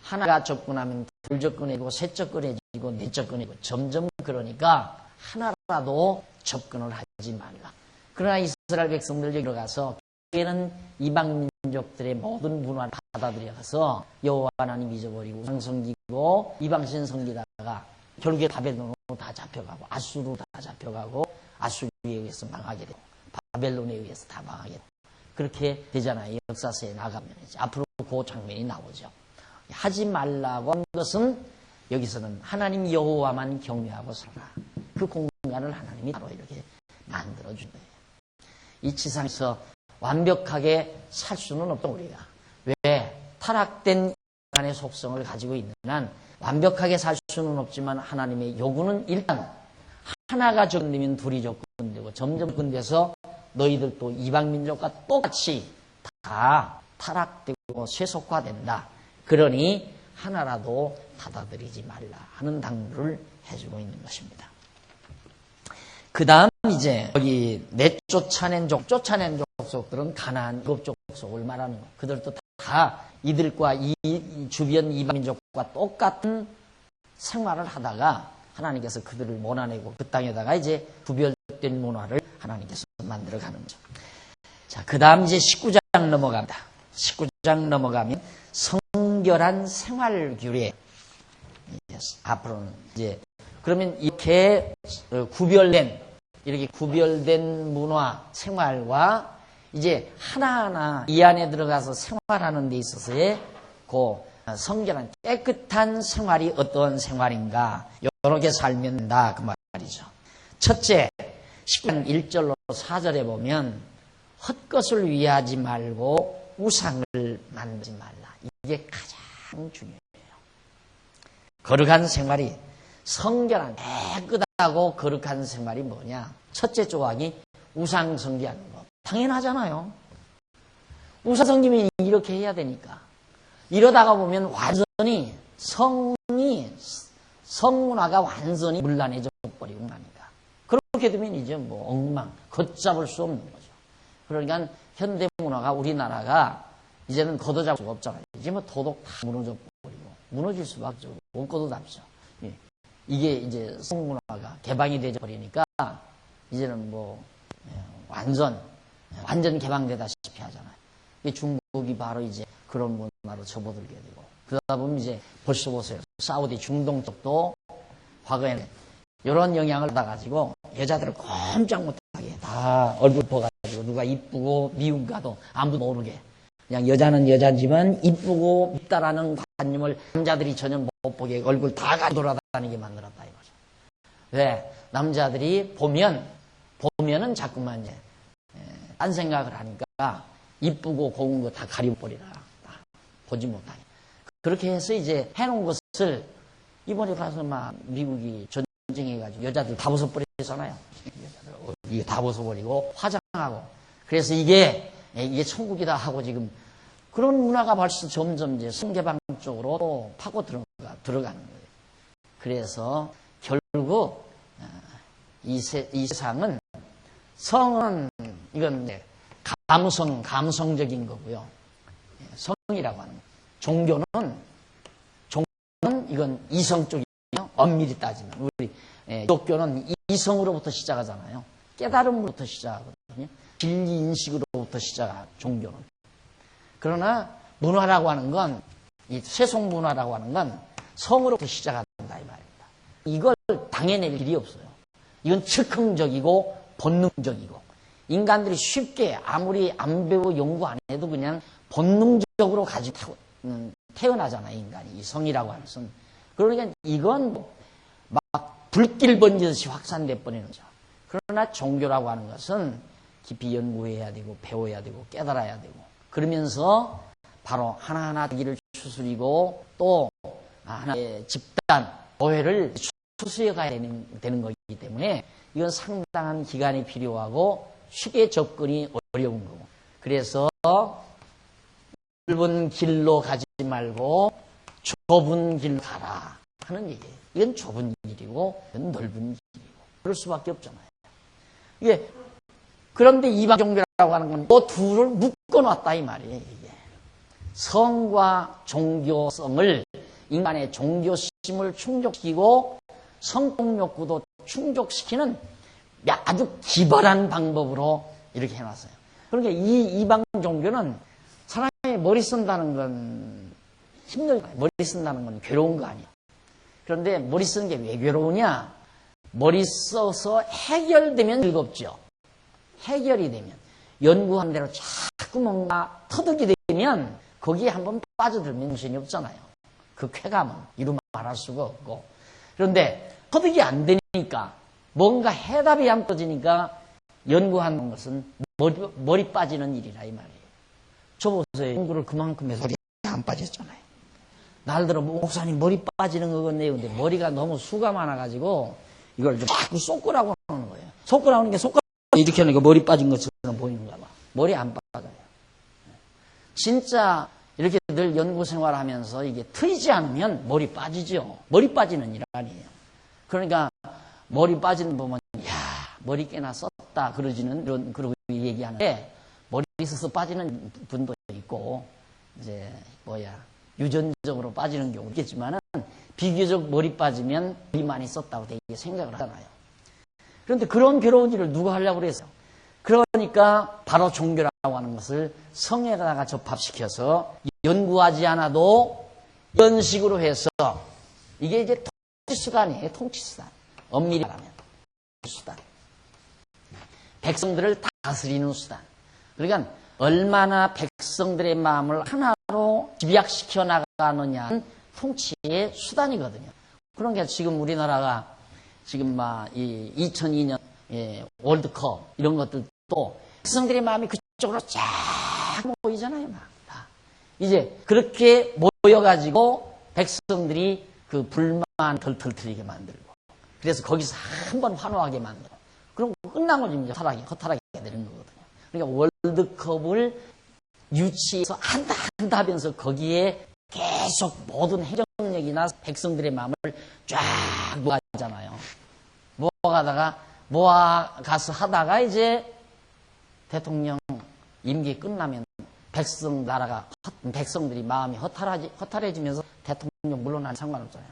하나가 접근하면 둘 접근해지고 셋 접근해지고 넷 접근해지고 점점 그러니까 하나라도 접근을 하지 말라. 그러나 이스라엘 백성들 여기 들어가서 교회는 이방 민족들의 모든 문화를 받아들여서 여호와 하나님 잊어버리고 우상 섬기고 이방신 섬기다가 결국에 바벨론으로 다 잡혀가고 아수르로 다 잡혀가고 아수르에 의해서 망하게 되고 바벨론에 의해서 다 망하게 되고 그렇게 되잖아요. 역사서에 나가면 이제 앞으로 그 장면이 나오죠. 하지 말라고 한 것은 여기서는 하나님 여호와만 경외하고 살아라. 그 공간을 하나님이 바로 이렇게 만들어준 거예요. 이 지상에서 완벽하게 살 수는 없다 우리가. 왜? 타락된 인간의 속성을 가지고 있는 한 완벽하게 살 수는 없지만 하나님의 요구는 일단 하나가 접근되면 둘이 접근되고 점점 접근돼서 너희들도 이방민족과 똑같이 다 타락되고 세속화된다. 그러니 하나라도 받아들이지 말라 하는 당부를 해주고 있는 것입니다. 그 다음 이제 여기 내쫓아낸 족속들은 가나안 일곱 족속을 말하는 거. 그들도 다 이들과 이 주변 이방민족과 똑같은 생활을 하다가 하나님께서 그들을 몰아내고 그 땅에다가 이제 구별된 문화를 하나님께서 만들어가는 거죠. 자, 그 다음 이제 19장 넘어갑니다. 19장 넘어가면 성결한 생활 규례. 앞으로는 이제 그러면 이렇게 구별된 문화 생활과 이제 하나하나 이 안에 들어가서 생활하는 데 있어서의 그 성결한 깨끗한 생활이 어떤 생활인가 이렇게 살면 된다 그 말이죠. 첫째 19장 1절로 4절에 보면 헛것을 위하지 말고 우상을 만들지 말라. 이게 가장 중요해요. 거룩한 생활이 성결한 깨끗하고 거룩한 생활이 뭐냐? 첫째 조각이 우상 섬기하는 거. 당연하잖아요. 우상 섬기면 이렇게 해야 되니까. 이러다가 보면 완전히 성문화가 완전히 문란해져 버리고 나니까. 그렇게 되면 이제 뭐 엉망, 걷잡을 수 없는 거죠. 그러니까 현대 문화가 우리나라가 이제는 걷어잡을 수가 없잖아요. 이제 뭐 도덕 다 무너져 버리고 무너질 수밖에 없고도 남죠. 이게 이제 성문화가 개방이 되어 버리니까 이제는 뭐 완전 개방되다시피 하잖아요. 중국이 바로 이제 그런 문화로 접어들게 되고 그러다 보면 이제 벌써 보세요. 사우디 중동 쪽도 과거에는 이런 영향을 받아가지고 여자들을 꼼짝 못하게 다 얼굴 보가지고 누가 이쁘고 미운가도 아무도 모르게 그냥 여자는 여자지만 이쁘고 밉다라는 관념을 남자들이 전혀 못 보게 얼굴 다 가지고 돌아다니게 만들었다 이거죠. 왜? 남자들이 보면은 자꾸만 이제 딴 생각을 하니까 이쁘고 고운 거 다 가려버리라. 보지 못하게. 그렇게 해서 이제 해놓은 것을 이번에 가서 막 미국이 전쟁해가지고 여자들 다 벗어버리잖아요. 여자들 이거 다 벗어버리고 화장 환영하고 그래서 이게 천국이다 하고 지금 그런 문화가 벌써 점점 이제 성개방 쪽으로 또 파고 들어가는 거예요. 그래서 결국 이 세상은 성은 이건 감성적인 거고요. 성이라고 하는 거예요. 종교는 이건 이성 쪽이에요. 엄밀히 따지면 우리 기독교는 이성으로부터 시작하잖아요. 깨달음으로부터 시작하거든요. 진리 인식으로부터 시작하고 종교는. 그러나 문화라고 하는 건 이 세속 문화라고 하는 건 성으로부터 시작한다 이 말입니다. 이걸 당해낼 길이 없어요. 이건 즉흥적이고 본능적이고 인간들이 쉽게 아무리 안 배우고 연구 안 해도 그냥 본능적으로 가지고 태어나잖아요. 인간이 이 성이라고 하는 것은. 그러니까 이건 막 불길 번지듯이 확산돼 버리는 거죠. 그러나 종교라고 하는 것은 깊이 연구해야 되고 배워야 되고 깨달아야 되고 그러면서 바로 하나하나 자기를 추스리고 또 하나의 집단, 교회를 추스려 가야 되는 거기 때문에 이건 상당한 기간이 필요하고 쉽게 접근이 어려운 거고 그래서 넓은 길로 가지 말고 좁은 길로 가라 하는 얘기예요. 이건 좁은 길이고 이건 넓은 길이고 그럴 수밖에 없잖아요. 이게 그런데 이방 종교라고 하는 건 또 둘을 묶어놨다 이 말이에요. 이게 성과 종교성을 인간의 종교심을 충족시키고 성공 욕구도 충족시키는 아주 기발한 방법으로 이렇게 해놨어요. 그러니까 이 이방 종교는 사람이 머리 쓴다는 건 힘들잖아요. 머리 쓴다는 건 괴로운 거 아니에요. 그런데 머리 쓰는 게 왜 괴로우냐? 머리 써서 해결되면 즐겁죠. 해결이 되면 연구한 대로 자꾸 뭔가 터득이 되면 거기에 한번 빠져들면 정신이 없잖아요. 그 쾌감은 이루 말할 수가 없고 그런데 터득이 안 되니까 뭔가 해답이 안 떠지니까 연구하는 것은 머리 빠지는 일이라 이 말이에요. 저 보세요. 연구를 그만큼 해서 머리 안 빠졌잖아요. 날들어 목사님 머리 빠지는 거겠네요. 근데 머리가 너무 수가 많아가지고 이걸 좀 자꾸 쏟으라고 하는 거예요. 쏟으라고 하는 게 손가락 이렇게 하니까 머리 빠진 것처럼 보이는가 봐. 머리 안 빠져요. 진짜 이렇게 늘 연구 생활하면서 이게 트이지 않으면 머리 빠지죠. 머리 빠지는 일 아니에요. 그러니까 머리 빠지는 보면 야 머리 꽤나 썼다 그러지는 그러고 얘기하는데 머리 써서 빠지는 분도 있고 이제 유전적으로 빠지는 경우도 있겠지만은 비교적 머리 빠지면 머리 많이 썼다고 되게 생각을 하잖아요. 그런데 그런 괴로운 일을 누가 하려고 그랬어요. 그러니까 바로 종교라고 하는 것을 성에다가 접합시켜서 연구하지 않아도 이런 식으로 해서 이게 이제 통치수단이에요. 통치수단. 엄밀히 말하면 수단. 백성들을 다스리는 수단. 그러니까 얼마나 백성들의 마음을 하나로 집약시켜 나가느냐는 통치의 수단이거든요. 그러니까 지금 우리나라가 지금 이 2002년 월드컵 이런 것들도 백성들의 마음이 그쪽으로 쫙 모이잖아요. 다. 이제 그렇게 모여가지고 백성들이 그 불만 덜덜 틀리게 만들고 그래서 거기서 한번 환호하게 만들고 그럼 끝난 거지 이제 허탈하게 되는 거거든요. 그러니까 월드컵을 유치해서 한다 하면서 거기에 계속 모든 행정력이나 백성들의 마음을 쫙 모아가잖아요. 모아가서 하다가 이제 대통령 임기 끝나면 백성들이 마음이 허탈해지면서 대통령 물러나는 상관없잖아요.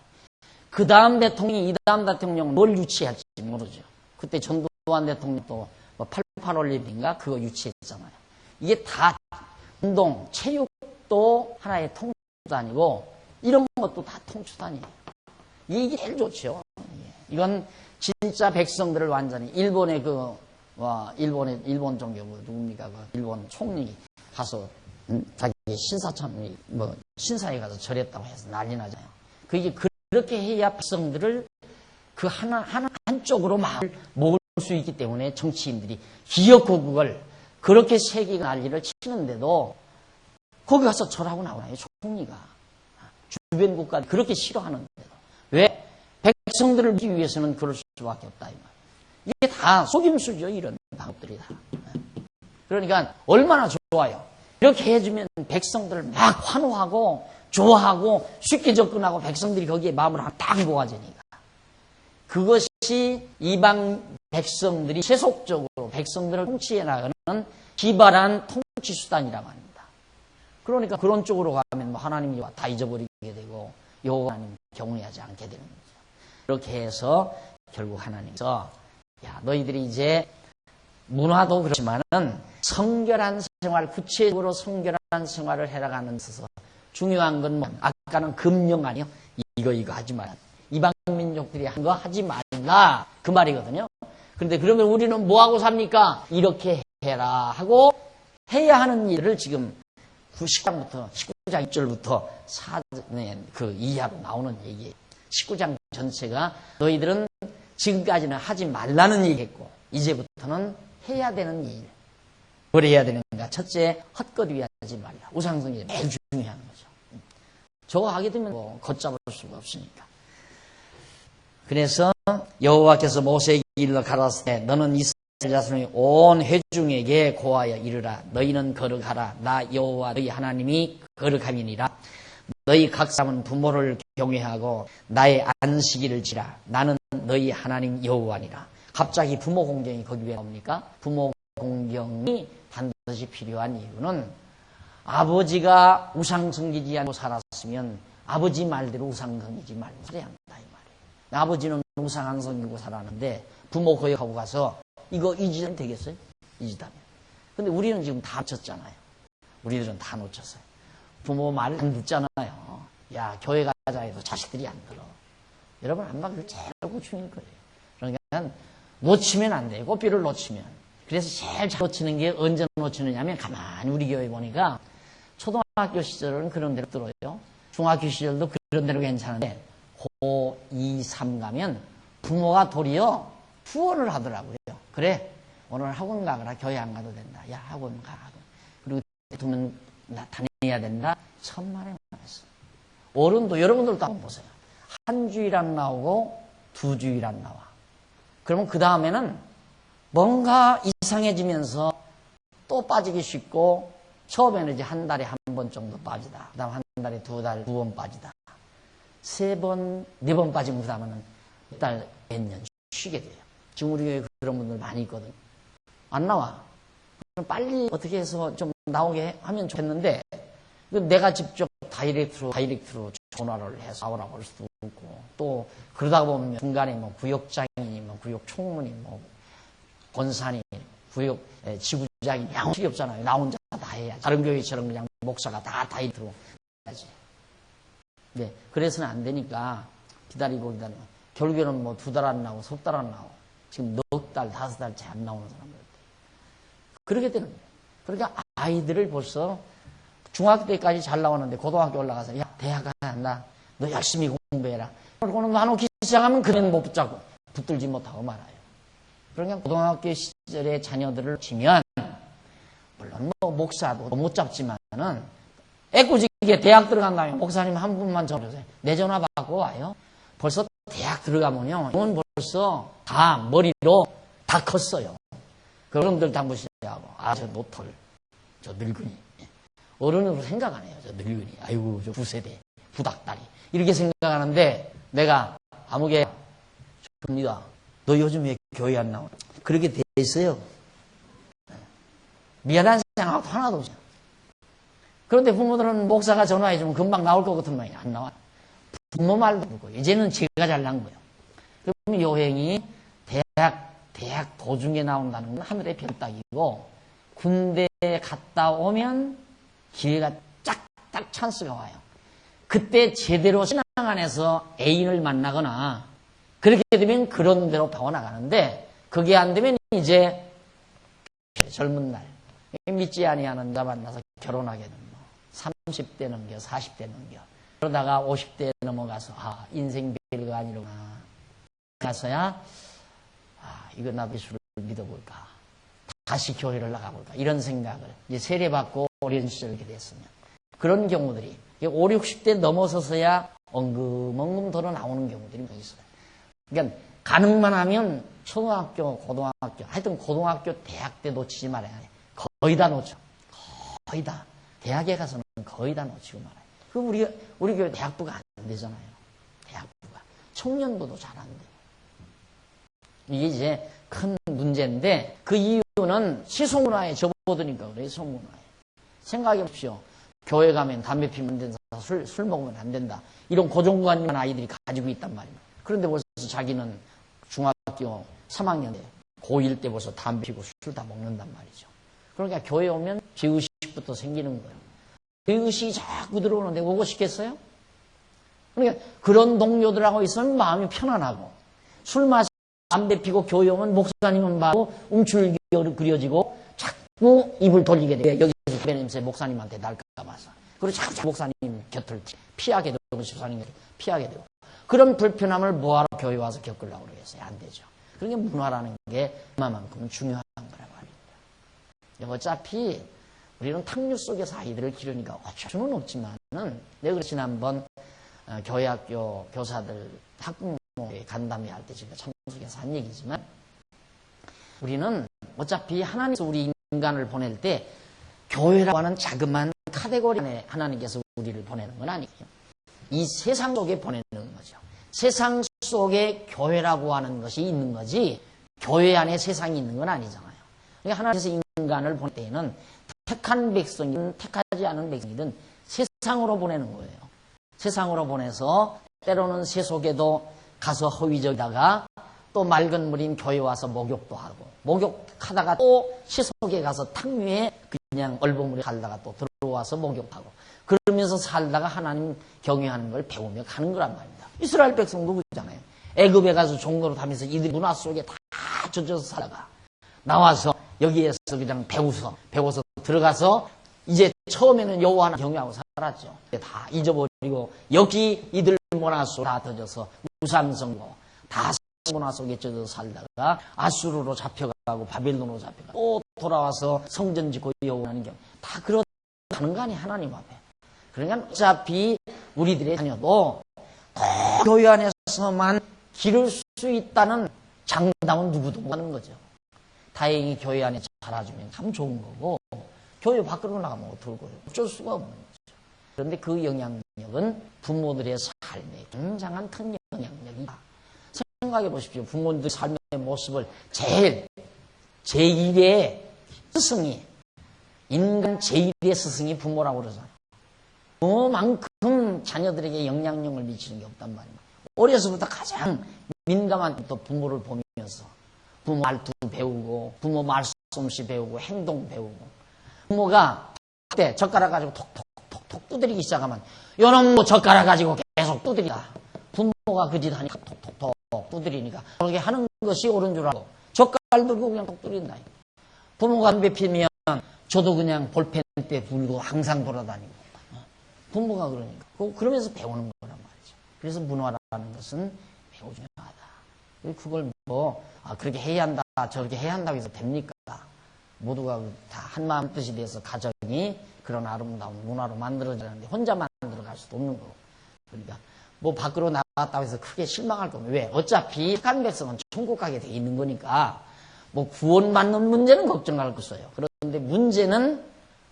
그 다음 대통령이 이 다음 대통령은 뭘 유치할지 모르죠. 그때 전두환 대통령도 88 올림픽인가 그거 유치했잖아요. 이게 다 운동, 체육도 하나의 통수단이고 이런 것도 다 통수단이에요. 이게 제일 좋죠. 이건 진짜 백성들을 완전히 일본의 일본 종교 누굽니까? 일본 총리 가서 자기 신사참이 신사에 가서 절했다고 해서 난리 나잖아요. 그게 그렇게 해야 백성들을 그 한쪽으로 마음을 모을 수 있기 때문에 정치인들이 기어코 그걸 그렇게 세계가 난리를 치는데도 거기 가서 절하고 나오나요? 총리가. 주변 국가들이 그렇게 싫어하는데도. 왜? 백성들을 믿기 위해서는 그럴 수밖에 없다. 이게 다 속임수죠. 이런 방법들이 다. 그러니까 얼마나 좋아요. 이렇게 해주면 백성들을 막 환호하고 좋아하고 쉽게 접근하고 백성들이 거기에 마음을 딱 모아지니까. 그것이 이방 백성들이 세속적으로 백성들을 통치해 나가는 기발한 통치 수단이라고 합니다. 그러니까 그런 쪽으로 가면 하나님이 다 잊어버리게 되고 여호와 하나님 경외하지 않게 되는 거죠. 그렇게 해서 결국 하나님께서 야 너희들이 이제 문화도 그렇지만은 성결한 생활, 구체적으로 성결한 생활을 해나가는 데서 중요한 건 뭐 아까는 금령 아니요? 이거 하지 마라. 이방 민족들이 한 거 하지 말라 그 말이거든요. 그런데 그러면 우리는 뭐 하고 삽니까? 이렇게 해라 하고 해야 하는 일을 지금 19장 1절부터 4년 그 이하로 나오는 얘기예요. 19장 전체가 너희들은 지금까지는 하지 말라는 얘기했고 이제부터는 해야 되는 일. 뭘 해야 되는가? 첫째, 헛거리 하지 말라. 우상숭이 매우 중요한 거죠. 저거 하게 되면 뭐 걷잡을 수가 없으니까. 그래서 여호와께서 모세에게 일러 가라사대 너는 이스라엘 자손의 온 회중에게 고하여 이르라. 너희는 거룩하라. 나 여호와 너희 하나님이 거룩함이니라. 너희 각 사람은 부모를 경외하고 나의 안식일을 지라. 나는 너희 하나님 여호와니라. 갑자기 부모 공경이 거기 왜 나옵니까? 부모 공경이 반드시 필요한 이유는 아버지가 우상 섬기지 않고 살았으면 아버지 말대로 우상 섬기지 말고 살아야 한다 이 말이에요. 아버지는 우상 안 섬기고 살았는데 부모 거역하고 가서 이거 잊으면 되겠어요? 잊으다면. 근데 우리는 지금 다 놓쳤잖아요. 우리들은 다 놓쳤어요. 부모 말 안 듣잖아요. 야 교회 가자 해도 자식들이 안 들어. 여러분 안 봐도 제일 고충일 거예요. 그러니까 놓치면 안 돼요. 꽃비를 놓치면. 그래서 제일 잘 놓치는 게 언제 놓치느냐 하면 가만히 우리 교회 보니까 초등학교 시절은 그런 대로 들어요. 중학교 시절도 그런 대로 괜찮은데 고 2, 3 가면 부모가 도리어 후원을 하더라고요. 그래 오늘 학원 가거라. 교회 안 가도 된다. 야 학원 가. 그리고 두면 다녀야 된다. 천만에 만했어. 어른도 여러분들도 한번 보세요. 한 주일 안 나오고 두 주일 안 나와. 그러면 그 다음에는 뭔가 이상해지면서 또 빠지기 쉽고 처음에는 이제 한 달에 한 번 정도 빠지다. 그 다음 한 달에 두 번 빠지다. 세 번, 네 번 빠지면 그 다음에는 몇 달, 몇 년 쉬게 돼요. 지금 우리 교회에 그런 분들 많이 있거든. 안 나와. 그럼 빨리 어떻게 해서 좀 나오게 하면 좋겠는데 내가 직접 다이렉트로 전화를 해서 나오라고 할 수도 없고 또 그러다 보면 중간에 뭐 구역장이니 뭐 구역 총무니 뭐 권사니 구역 지구장이 양식이 없잖아요. 나 혼자 다 해야지. 다른 교회처럼 그냥 목사가 다 다이렉트로 해야지. 네, 그래서는 안 되니까 기다리고 결국에는 뭐 2달 안 나오고 3달 안 나오고 지금 넉 달, 5달째 안 나오는 사람들. 그렇게 되는 거예요. 그러니까 아이들을 벌써 중학교 때까지 잘 나왔는데 고등학교 올라가서 야 대학 간다. 너 열심히 공부해라. 그러고는 나누기 시작하면 그냥 못 붙잡고 붙들지 못하고 말아요. 그러니까 고등학교 시절에 자녀들을 치면 물론 뭐 목사도 못 잡지만은 애꿎이게 대학 들어간 다음에 목사님 한 분만 전화주세요. 내 전화 받고 와요. 벌써 대학 들어가면요. 이건 벌써 다 머리로 다 컸어요. 그런들 다 무시하고 저 노털, 저 늙은이. 어른으로 생각 안 해요. 저 늙은이. 아이고 저 구세대, 부닥다리. 이렇게 생각하는데 내가 아무개 줍니다. 너 요즘 왜 교회 안 나와? 그렇게 돼 있어요. 미안한 생각 하나도 없어요. 그런데 부모들은 목사가 전화해주면 금방 나올 것 같은 말이 안 나와. 부모 말도 듣고 이제는 제가 잘난 거예요. 그러면 여행이 대학 도중에 나온다는 건 하늘의 별 따기고 군대에 갔다 오면 기회가 딱 찬스가 와요. 그때 제대로 신앙 안에서 애인을 만나거나 그렇게 되면 그런 대로 배워나가는데 그게 안 되면 이제 젊은 날 믿지 아니하는 자 만나서 결혼하게 되는 거 30대 넘겨 40대 넘겨 그러다가 50대 넘어가서 인생 별거 아니로구나 가서야 이거 나도 예수를 믿어볼까 다시 교회를 나가볼까 이런 생각을 이제 세례받고 어린 시절 이렇게 됐으면 그런 경우들이 5, 60대 넘어서서야 엉금엉금 돌아 나오는 경우들이 있어요. 그러니까 가능만 하면 초등학교, 고등학교 하여튼 고등학교, 대학 때 놓치지 말아야 해. 거의 다 놓죠. 거의 다. 대학에 가서는 거의 다 놓치고 말아요. 그 우리 교회 대학부가 안 되잖아요. 대학부가. 청년부도 잘 안 돼요. 이게 이제 큰 문제인데 그 이유는 시소문화에 접어드니까 그래요. 소문화에. 생각해 보십시오. 교회 가면 담배 피면 안 된다. 술 먹으면 안 된다. 이런 고정관념 아이들이 가지고 있단 말입니다. 그런데 벌써 자기는 중학교 3학년 때 고1 때 벌써 담배 피고 술 다 먹는단 말이죠. 그러니까 교회 오면 죄의식부터 생기는 거예요. 죄의식이 자꾸 들어오는데 오고 싶겠어요? 그러니까 그런 동료들하고 있으면 마음이 편안하고 술 마시고 담배 피고 교회 오면 목사님은 봐도 움츠러 그려지고 자꾸 입을 돌리게 돼요. 여기서 담배 냄새 목사님한테 날까 봐서. 그리고 자꾸 목사님 곁을 피하게 되고 집사님 피하게 되고 그런 불편함을 뭐하러 교회 와서 겪으려고 그러겠어요? 안 되죠. 그러니까 문화라는 게 그만큼 중요한 거란 말입니다. 어차피 우리는 탕류 속에서 아이들을 기르니까 어쩔 수는 없지만은 내가 지난번 교회학교 교사들 학부모에 간담회 할 때 제가 참석해서 한 얘기지만 우리는 어차피 하나님께서 우리 인간을 보낼 때 교회라고 하는 자그마한 카테고리 안에 하나님께서 우리를 보내는 건 아니에요. 이 세상 속에 보내는 거죠. 세상 속에 교회라고 하는 것이 있는 거지 교회 안에 세상이 있는 건 아니잖아요. 그러니까 하나님께서 인간을 보낼 때에는 택한 백성이든 택하지 않은 백성이든 세상으로 보내는 거예요. 세상으로 보내서 때로는 세속에도 가서 허위적이다가 또 맑은 물인 교회 와서 목욕도 하고 목욕하다가 또 세속에 가서 탕류에 그냥 얼버무려 살다가 또 들어와서 목욕하고 그러면서 살다가 하나님 경외하는 걸 배우며 가는 거란 말입니다. 이스라엘 백성도 그렇잖아요. 애굽에 가서 종로로 다니면서 이들이 문화 속에 다 젖어서 살다가 나와서 여기에서 그냥 배워서 들어가서 이제 처음에는 여호와 하나 경외하고 살았죠. 다 잊어버리고 역시 이들 문화 속에 다 젖어서 우상성고 다 문화 속에 젖어서 살다가 아수르로 잡혀가고 바벨론으로 잡혀가고 또 돌아와서 성전 짓고 여호와 하는 경우 다 그러다는 거 아니에요. 하나님 앞에. 그러니까 어차피 우리들의 자녀도 교회 안에서만 기를 수 있다는 장담은 누구도 못하는 거죠. 다행히 교회 안에 자라주면 참 좋은 거고 교회 밖으로 나가면 어떨 거예요? 어쩔 수가 없는 거죠. 그런데 그 영향력은 부모들의 삶에 굉장한 큰 영향력이다. 생각해 보십시오. 부모들의 삶의 모습을 제일 제1의 스승이 인간 제1의 스승이 부모라고 그러잖아요. 그만큼 자녀들에게 영향력을 미치는 게 없단 말입니다. 어려서부터 가장 민감한 또 부모를 보면서 부모 말투 배우고 부모 말솜씨 배우고 행동 배우고 부모가 그때 젓가락 가지고 톡톡톡톡 두드리기 시작하면 요놈 뭐 젓가락 가지고 계속 두드리다 부모가 그 짓 하니까 톡톡톡 두드리니까 그렇게 하는 것이 옳은 줄 알고 젓가락 들고 그냥 톡 두드린다. 부모가 담배 피면 저도 그냥 볼펜 때 불고 항상 돌아다니고 부모가 그러니까 그러면서 배우는 거란 말이죠. 그래서 문화라는 것은 매우 중요하다. 그걸 그렇게 해야 한다 저렇게 해야 한다고 해서 됩니까? 모두가 다 한마음 뜻이 돼서 가정이 그런 아름다운 문화로 만들어지는데 혼자 만들어갈 수도 없는 거고. 그러니까 밖으로 나갔다고 해서 크게 실망할 거면 왜? 어차피 착한 백성은 천국 가게 돼 있는 거니까 구원받는 문제는 걱정할 거 없어요. 그런데 문제는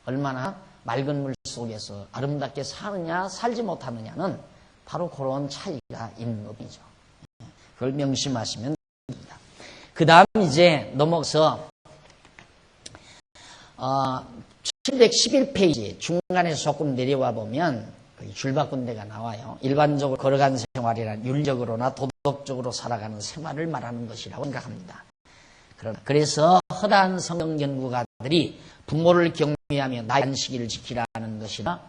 얼마나 맑은 물 속에서 아름답게 사느냐 살지 못하느냐는 바로 그런 차이가 있는 법이죠. 그걸 명심하시면 됩니다. 그 다음 이제 넘어서 711페이지 중간에서 조금 내려와 보면 줄바꾼 데가 나와요. 일반적으로 걸어가는 생활이란 윤리적으로나 도덕적으로 살아가는 생활을 말하는 것이라고 생각합니다. 그래서 허다한 성경 연구가들이 부모를 경외하며 나의 안식일을 지키라는 것이나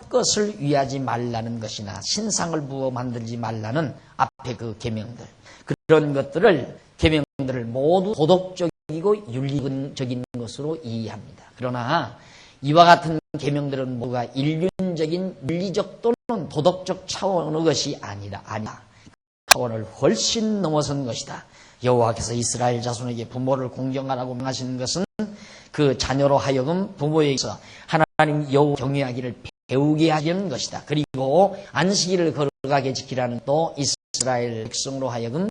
헛것을 위하지 말라는 것이나 신상을 부어 만들지 말라는 앞에 그 계명들 그런 것들을 계명들을 모두 도덕적이고 윤리적인 것으로 이해합니다. 그러나 이와 같은 계명들은 모두가 인륜적인 윤리적 또는 도덕적 차원의 것이 아니다. 차원을 훨씬 넘어선 것이다. 여호와께서 이스라엘 자손에게 부모를 공경하라고 명하시는 것은 그 자녀로 하여금 부모에게서 하나님 여호와 경외하기를 배우게 하려는 것이다. 그리고 안식일을 거룩하게 지키라는 또 이스라엘 백성으로 하여금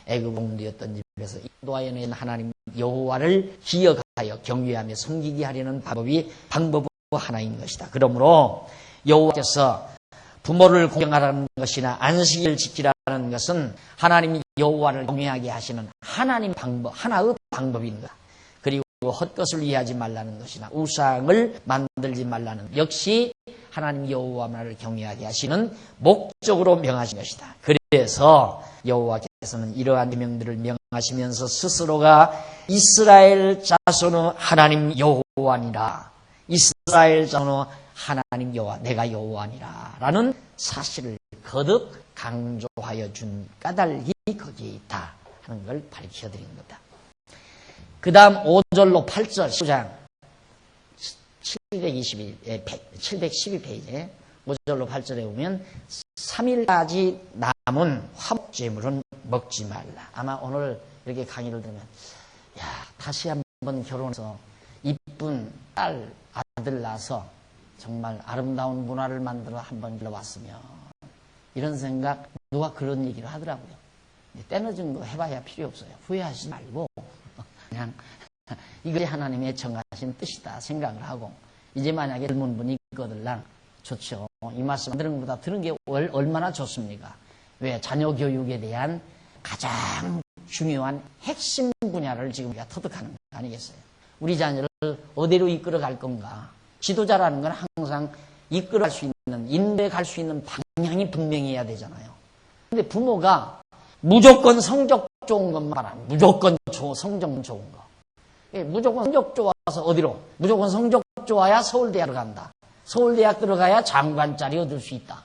애굽 공주였던 집에서 인도하여 낸 하나님 여호와를 기억하고 하여 경외하며 섬기게 하려는 방법은 하나인 것이다. 그러므로 여호와께서 부모를 공경하라는 것이나 안식일을 지키라는 것은 하나님 여호와를 경외하게 하시는 하나님 하나의 방법인 것. 그리고 헛것을 위하지 말라는 것이나 우상을 만들지 말라는 역시 하나님 여호와만을 경외하게 하시는 목적으로 명하신 것이다. 그래서 여호와께서는 이러한 명들을 명하시면서 스스로가 이스라엘 자손의 하나님 여호와니라, 이스라엘 자손의 하나님 여호와, 내가 여호와니라 라는 사실을 거듭 강조하여 준 까닭이 거기에 있다 하는 걸 밝혀드린 겁니다. 그 다음 5절로 8절 10장 712페이지에 5절로 8절에 보면 3일까지 남은 화목제물은 먹지 말라. 아마 오늘 이렇게 강의를 들으면 다시 한번 결혼해서 이쁜 딸, 아들 낳아서 정말 아름다운 문화를 만들어 한번 길러왔으면, 이런 생각, 누가 그런 얘기를 하더라고요. 때늦은 거 해봐야 필요 없어요. 후회하지 말고 그냥 이것이 하나님의 정하신 뜻이다 생각을 하고, 이제 만약에 젊은 분이 있거들랑 좋죠. 이 말씀 들은 것보다 들은 게 얼마나 좋습니까? 왜? 자녀 교육에 대한 가장 중요한 핵심 분야를 지금 우리가 터득하는 거 아니겠어요? 우리 자녀를 어디로 이끌어갈 건가? 지도자라는 건 항상 이끌어갈 수 있는, 인도해 갈 수 있는 방향이 분명해야 되잖아요. 근데 부모가 무조건 성적 좋은 것만 말하는, 무조건 성적 좋은 거. 무조건 성적 좋아서 어디로? 무조건 성적 좋아야 서울대학 들어간다. 서울대학 들어가야 장관짜리 얻을 수 있다.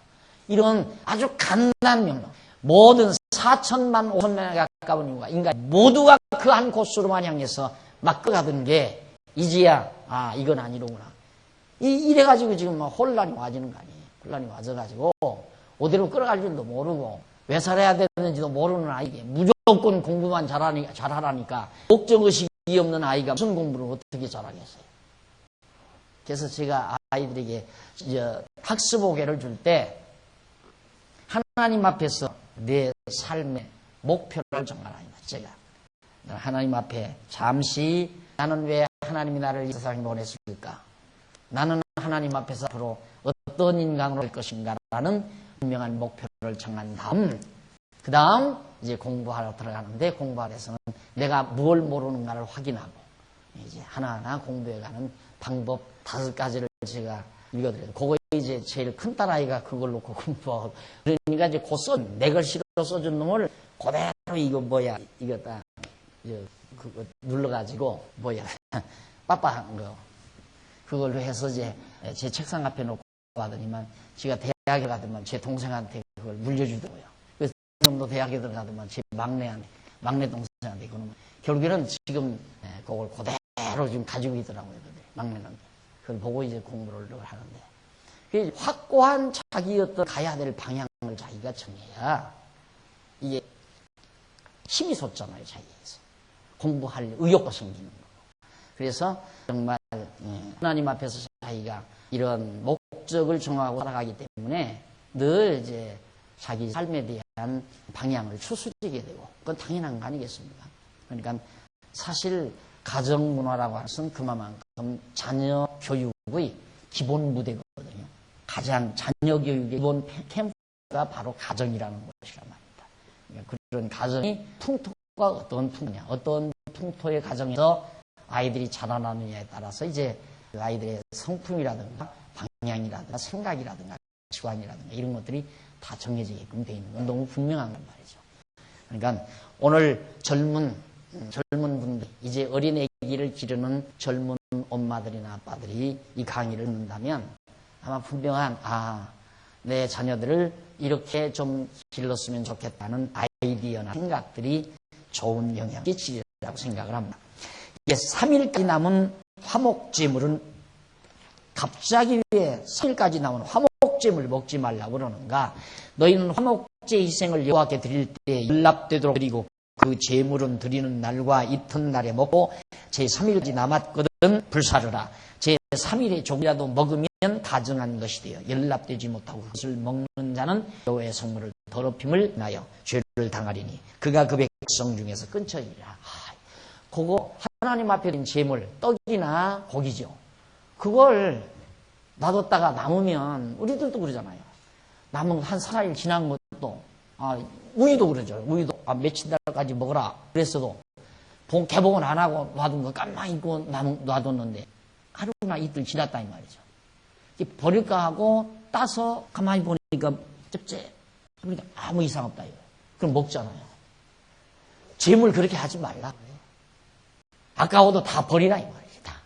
이런 아주 간단한 명령. 모든 4천만 5천만에 가까운 인간 모두가 그 한 코스로만 향해서 막 끌어가던 게 이제야 이건 아니로구나. 이래가지고 지금 혼란이 와지는 거 아니에요. 혼란이 와져가지고 어디로 끌어갈 줄도 모르고 왜 살아야 되는지도 모르는 아이에게 무조건 공부만 잘하라니까 목적의식이 없는 아이가 무슨 공부를 어떻게 잘하겠어요. 그래서 제가 아이들에게 학습오개를 줄 때 하나님 앞에서 내 삶의 목표를 정하라. 제가 하나님 앞에 잠시 나는 왜 하나님이 나를 이 세상에 보냈을까? 나는 하나님 앞에서 앞으로 어떤 인간으로 할 것인가라는 분명한 목표를 정한 다음, 그 다음 이제 공부하러 들어가는데, 공부하러서는 내가 뭘 모르는가를 확인하고 이제 하나하나 공부해가는 방법 5가지를 제가 읽어드려요. 그거 이제 제일 큰 딸아이가 그걸 놓고 공부하고, 그러니까 이제 곧 내 글씨로 써준 놈을 그대로 이거 뭐야, 이거 딱 그거 눌러가지고 빠빠한 거 그걸로 해서 이제 제 책상 앞에 놓고 하더니만, 제가 대학에 가더만 제 동생한테 그걸 물려주더라고요. 그래서 놈도 대학에 들어가더만 제 막내 동생한테 그러면 결국에는 지금 그걸 그대로 지금 가지고 있더라고요. 막내는 그걸 보고 이제 공부를 하는데, 확고한 자기 어떤 가야 될 방향을 자기가 정해야 이게 힘이 솟잖아요. 자기에서 공부할 의욕과 생기는 거고. 그래서 정말 하나님 앞에서 자기가 이런 목적을 정하고 살아가기 때문에 늘 이제 자기 삶에 대한 방향을 추스리게 되고, 그건 당연한 거 아니겠습니까? 그러니까 사실 가정 문화라고 하는 것은 그만큼 자녀 교육의 기본 무대거든요. 가장 자녀 교육의 기본 캠프가 바로 가정이라는 것이란 말입니다. 그러니까 그런 가정이 풍토가 어떤 풍토냐, 어떤 풍토의 가정에서 아이들이 자라나느냐에 따라서 이제 그 아이들의 성품이라든가 방향이라든가 생각이라든가 가치관이라든가 이런 것들이 다 정해지게끔 되어 있는 건 너무 분명한 건 말이죠. 그러니까 오늘 젊은 분들, 이제 어린애기를 기르는 젊은 엄마들이나 아빠들이 이 강의를 듣는다면 아마 분명한 내 자녀들을 이렇게 좀 길렀으면 좋겠다는 아이디어나 생각들이 좋은 영향을 끼치리라고 생각을 합니다. 이게 3일까지 남은 화목제물은 갑자기 왜 3일까지 남은 화목제물 먹지 말라고 그러는가? 너희는 화목제 희생을 여호와께 드릴 때 연납되도록 드리고 그 제물은 드리는 날과 이튿날에 먹고 제3일까지 남았거든 불사르라. 제3일에 조금이라도 먹으면 가증한 것이 되어 연납되지 못하고 그것을 먹는 자는 여호와의 성물을 더럽힘을 인하여 죄를 당하리니 그가 그 백성 중에서 끊쳐지리라. 그거 하나님 앞에 드린 제물, 떡이나 고기죠. 그걸 놔뒀다가 남으면 우리들도 그러잖아요. 남은 한 4일 지난 것도 우유도 그러죠. 우유도 며칠 날까지 먹어라 그랬어도 개봉을 안 하고 놔둔 거 깜빡 잊고 놔뒀는데 하루나 이틀 지났다 이 말이죠. 버릴까 하고 따서 가만히 보니까 짭짤. 그러니까 아무 이상 없다 이거예요. 그럼 먹잖아요. 재물 그렇게 하지 말라. 아까워도 다 버리라 이 말이지. 다.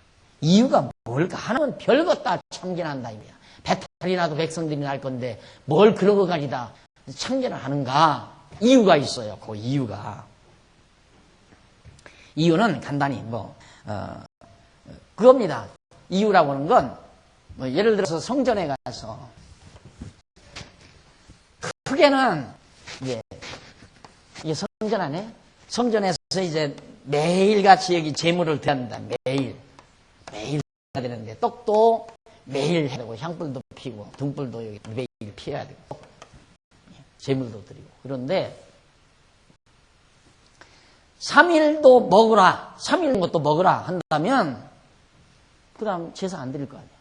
이유가 뭘까? 하나는 별것 다 참견한다 이거야. 배탈이 나도 백성들이 날 건데 뭘 그런 거 가지다 참견을 하는가? 이유가 있어요. 그 이유가. 이유는 간단히 그겁니다. 이유라고 하는 건 예를 들어서 성전에 가서 크게는 이게 성전 안에 성전에서 이제 매일같이 여기 제물을 드려야 한다. 매일 해야 되는데 떡도 매일 해야 되고 향불도 피고 등불도 여기 매일 피워야 되고 제물도 드리고 그런데 3일도 먹으라 3일 것도 먹으라 한다면 그 다음 제사 안 드릴 거 아니에요.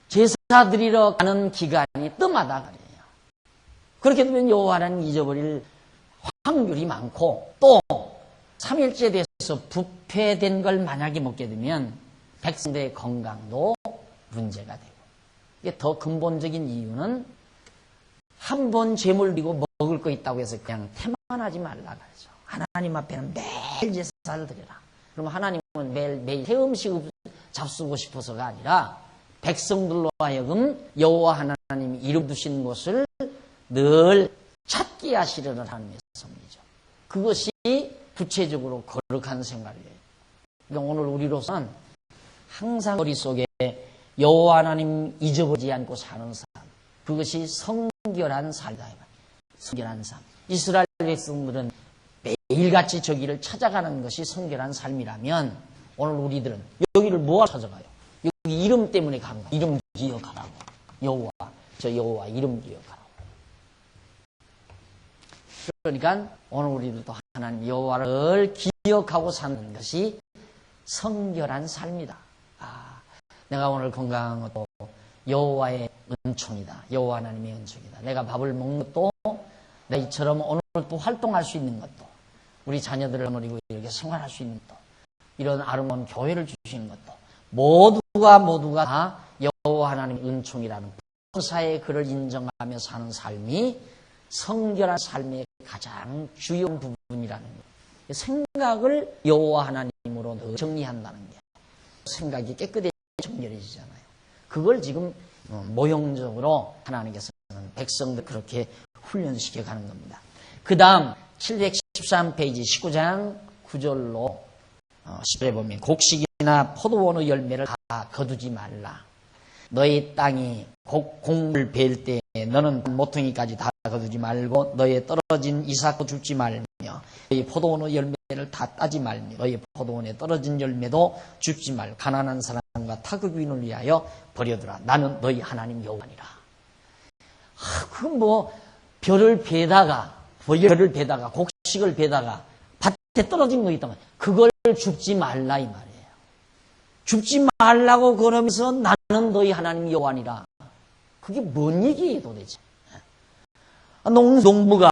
제사 드리러 가는 기간이 뜸하다 말이에요. 그렇게 되면 여호와는 잊어버릴 확률이 많고 또 3일째 돼서 부패된 걸 만약에 먹게 되면 백성들의 건강도 문제가 되고 이게 더 근본적인 이유는 한 번 제물 드리고 먹을 거 있다고 해서 그냥 태만하지 말라 그러죠. 하나님 앞에는 매일 제사를 드려라. 그러면 하나님은 매일 새 음식 잡수고 싶어서가 아니라 백성들로 하여금 여호와 하나님이 이름 두신 것을 늘 찾게 하시려는 하나님의 섭리죠. 그것이 구체적으로 거룩한 생활이에요. 그러니까 오늘 우리로서는 항상 머릿속에 여호와 하나님 잊어버리지 않고 사는 삶, 그것이 성결한 삶이다. 성결한 삶. 이스라엘 백성들은 매일같이 저기를 찾아가는 것이 성결한 삶이라면 오늘 우리들은 여기를 뭐하러 찾아가요? 여기 이름 때문에 가는 거야. 이름 기억하라고. 여호와, 저 여호와 이름 기억하라고. 그러니까 오늘 우리들도 하나님 여호와를 기억하고 사는 것이 성결한 삶이다. 내가 오늘 건강한 것도 여호와의 은총이다. 여호와 하나님의 은총이다. 내가 밥을 먹는 것도 내가 이처럼 오늘 또 활동할 수 있는 것도 우리 자녀들을 노리고 이렇게 생활할 수 있는 것도 이런 아름다운 교회를 주시는 것도 모두가 다 여호와 하나님의 은총이라는 범사의 그를 인정하며 사는 삶이 성결한 삶의 가장 주요한 부분이라는 거예요. 생각을 여호와 하나님으로 정리한다는 게 생각이 깨끗이 정렬해지잖아요. 그걸 지금 모형적으로 하나님께서는 백성들 그렇게 훈련시켜 가는 겁니다. 그 다음 713페이지 19장 9절로 10절에 보면 곡식이나 포도원의 열매를 다 거두지 말라. 너희 땅이 곡물 벨 때 너는 모퉁이까지 다 거두지 말고 너의 떨어진 이삭도 줍지 말며 너희 포도원의 열매를 다 따지 말며 너희 포도원에 떨어진 열매도 줍지 말고 가난한 사람과 타국인을 위하여 버려두라. 나는 너희 하나님 여호와니라. 그건 별을 베다가 곡식을 베다가 밭에 떨어진 거 있다면 그걸 줍지 말라 이 말이에요. 줍지 말라고 그러면서 나는 너희 하나님 여호와니라. 그게 뭔 얘기예요 도대체? 농부가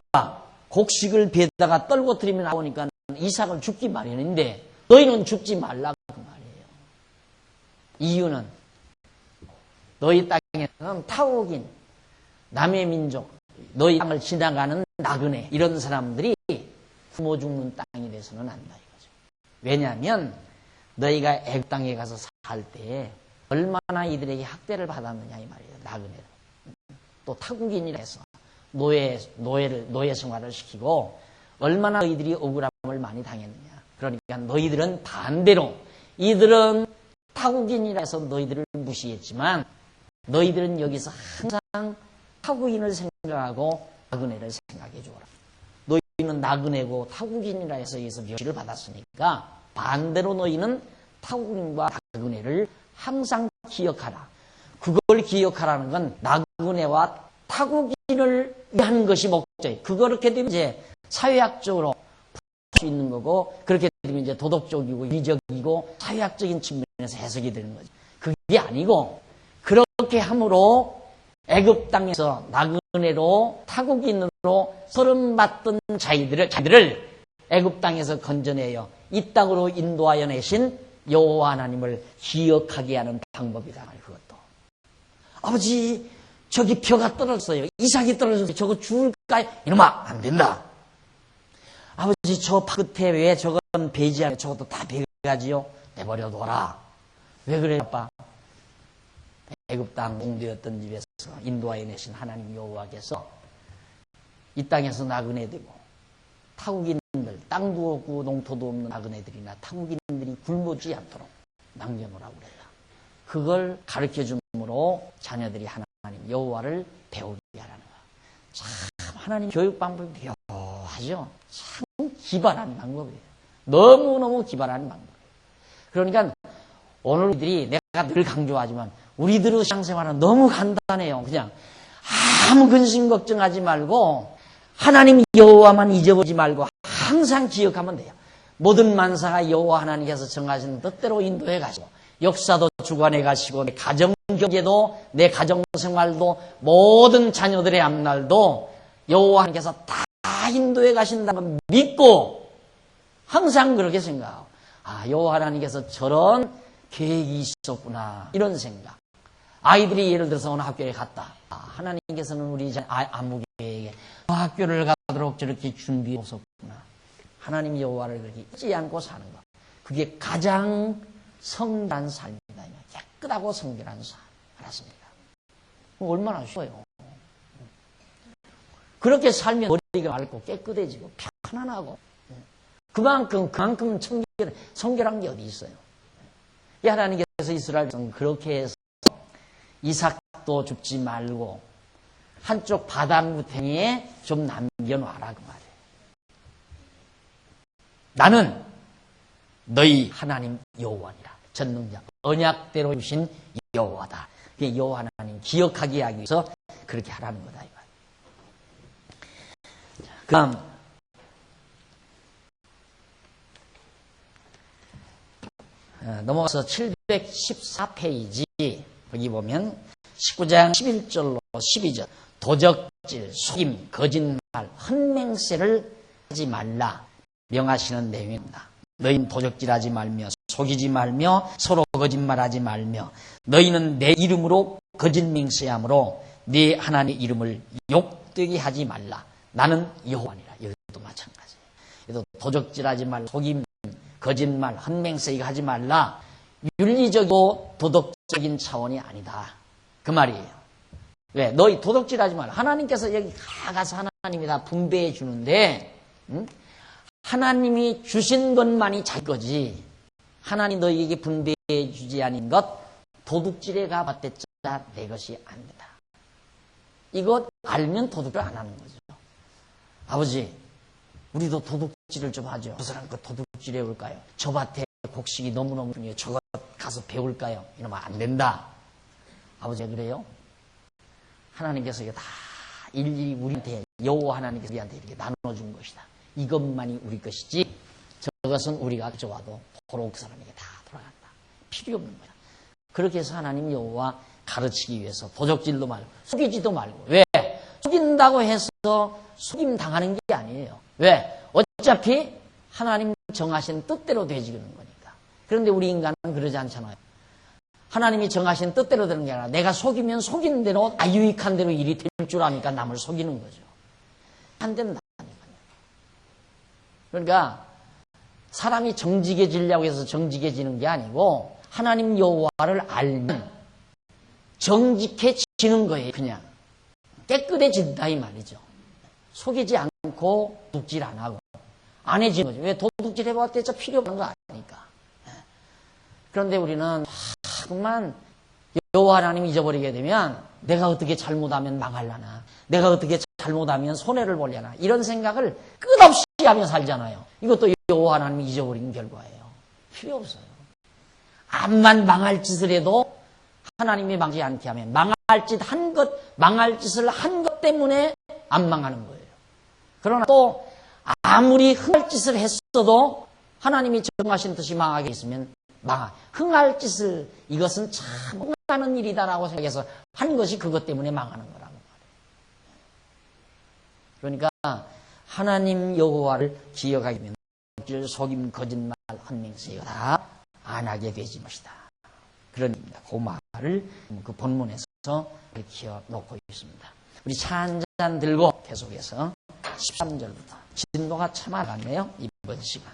곡식을 베다가 떨궈뜨리면 나오니까 이삭을 줍기 마련인데 너희는 줍지 말라고 그 말이에요. 이유는 너희 땅에는 타국인, 남의 민족, 너희 땅을 지나가는 나그네 이런 사람들이 굶어 죽는 땅이 돼서는 안 된다 이거죠. 왜냐하면 너희가 애굽 땅에 가서 살 때 얼마나 이들에게 학대를 받았느냐 이 말이에요. 나그네를. 또 타국인이라 해서 노예 생활을 시키고 얼마나 너희들이 억울함을 많이 당했느냐. 그러니까 너희들은 반대로 이들은 타국인이라 해서 너희들을 무시했지만 너희들은 여기서 항상 타국인을 생각하고 나그네를 생각해 주어라. 너희는 나그네고 타국인이라 해서 여기서 멸시를 받았으니까 반대로 너희는 타국인과 나그네를 항상 기억하라. 그걸 기억하라는 건 나그네와 타국인을 위한 것이 목적이에요. 그렇게 되면 이제 사회학적으로 수 있는 거고, 그렇게 되면 이제 도덕적이고 윤리적이고 사회학적인 측면에서 해석이 되는 거죠. 그게 아니고, 그렇게 함으로 애굽 땅에서 나그네로 타국인으로 서름받던 자기들을 애굽 땅에서 건져내어 이 땅으로 인도하여 내신 여호와 하나님을 기억하게 하는 방법이다. 그것도. 아버지, 저기 벼가 떨어졌어요. 이삭이 떨어졌어요. 저거 죽을까요? 이놈아, 안 된다. 아버지, 저 끝에 왜 저건 베지 않아요? 저것도 다 베가지요? 내버려 둬라. 왜 그래요, 아빠? 애굽 땅 공되었던 집에서 인도하여 내신 하나님 여호와께서 이 땅에서 나그네 되고 타국인들, 땅도 없고 농토도 없는 나그네들이나 타국인들이 굶어지 않도록 남겨놓으라고 그랬다. 그걸 가르쳐줌으로 자녀들이 하나님 여호와를 배우게 하라는 거야. 참 하나님 교육 방법이 묘하죠. 참 기발한 방법이에요. 너무너무 기발한 방법이에요. 그러니까 오늘 우리들이 내가 늘 강조하지만 우리들의 신앙생활은 너무 간단해요. 그냥 아무 근심 걱정하지 말고 하나님 여호와만 잊어버리지 말고 항상 기억하면 돼요. 모든 만사가 여호와 하나님께서 정하신 뜻대로 인도해 가시고 역사도 주관해 가시고 내 가정 경제도 내 가정 생활도 모든 자녀들의 앞날도 여호와 하나님께서 다 인도해 가신다는 걸 믿고 항상 그렇게 생각하고 여호와 하나님께서 저런 계획이 있었구나 이런 생각. 아이들이 예를 들어서 어느 학교에 갔다. 하나님께서는 우리 아무개에게 학교를 가도록 저렇게 준비해 오셨구나. 하나님 여호와를 그렇게 잊지 않고 사는 것. 그게 가장 성실한 삶이다. 깨끗하고 성실한 삶. 알았습니까? 얼마나 쉬워요. 그렇게 살면 머리가 맑고 깨끗해지고 편안하고 그만큼 성결한 게 어디 있어요. 하나님께서 이스라엘 백성 그렇게 해서 이삭도 죽지 말고 한쪽 바닷무탱이에 좀 남겨놔라 그 말이에요. 나는 너희 하나님 여호와니라. 전능자 언약대로 주신 여호와다. 그게 여호와 하나님 기억하게 하기 위해서 그렇게 하라는 거다. 그 다음 넘어가서 714페이지 거기 보면 19장 11절로 12절 도적질, 속임, 거짓말, 헛맹세를 하지 말라 명하시는 내용입니다. 너희는 도적질하지 말며 속이지 말며 서로 거짓말하지 말며 너희는 내 이름으로 거짓맹세함으로 네 하나님의 이름을 욕되게 하지 말라. 나는 여호와니라. 여기도 마찬가지예요. 여기도 도적질하지 말라, 속임, 거짓말, 헛맹세 이거 하지 말라. 윤리적이고 도덕적인 차원이 아니다. 그 말이에요. 왜? 너희 도덕질하지 말라. 하나님께서 여기 가서 하나님이 다 분배해 주는데 하나님이 주신 것만이 자기 거지. 하나님 너희에게 분배해 주지 않은 것 도둑질에 가봤댔자 내 것이 아닙니다. 이것 알면 도둑질 안 하는 거죠. 아버지, 우리도 도둑질을 좀 하죠. 저 사람 그 도둑질 해올까요? 저 밭에 곡식이 너무너무 중요해요. 저것 가서 배울까요? 이러면 안 된다. 아버지가 그래요? 하나님께서 이거 다 일일이 우리한테 여호와 하나님께서 우리한테 이렇게 나눠준 것이다. 이것만이 우리 것이지 저것은 우리가 가져와도 도로 그 사람에게 다 돌아간다. 필요 없는 거야. 그렇게 해서 하나님 여호와 가르치기 위해서 도적질도 말고 속이지도 말고. 왜? 속인다고 해서 속임 당하는 게 아니에요. 왜? 어차피 하나님 정하신 뜻대로 되지는 거니까. 그런데 우리 인간은 그러지 않잖아요. 하나님이 정하신 뜻대로 되는 게 아니라 내가 속이면 속이는 대로 유익한 대로 일이 될 줄 아니까 남을 속이는 거죠. 안 된다니까요. 그러니까 사람이 정직해지려고 해서 정직해지는 게 아니고 하나님 여호와를 알면 정직해지는 거예요. 그냥 깨끗해진다 이 말이죠. 속이지 않고 도둑질 안 하고 안 해지는 거죠. 왜? 도둑질 해봤자 필요 없는 거 아니니까. 그런데 우리는 자꾸만 여호와 하나님 잊어버리게 되면 내가 어떻게 잘못하면 망하려나, 내가 어떻게 잘못하면 손해를 보려나 이런 생각을 끝없이 하며 살잖아요. 이것도 여호와 하나님이 잊어버린 결과예요. 필요 없어요. 암만 망할 짓을 해도 하나님이 망하지 않게 하면 망할 짓을 한 것 때문에 안 망하는 거예요. 그러나 또 아무리 흥할 짓을 했어도 하나님이 정하신 뜻이 망하게 있으면 흥할 짓을 이것은 참 흥하는 일이다라고 생각해서 한 것이 그것 때문에 망하는 거라고 말이에요. 그러니까 하나님 여호와를 기억하면 속임, 거짓말, 헌맹세 이거 다 안 하게 되지 것이다. 그런 의미입니다. 그 말을 그 본문에서 익혀 놓고 있습니다. 우리 차 한 잔 들고 계속해서 13절부터 진도가 참 알았네요. 이번 시간.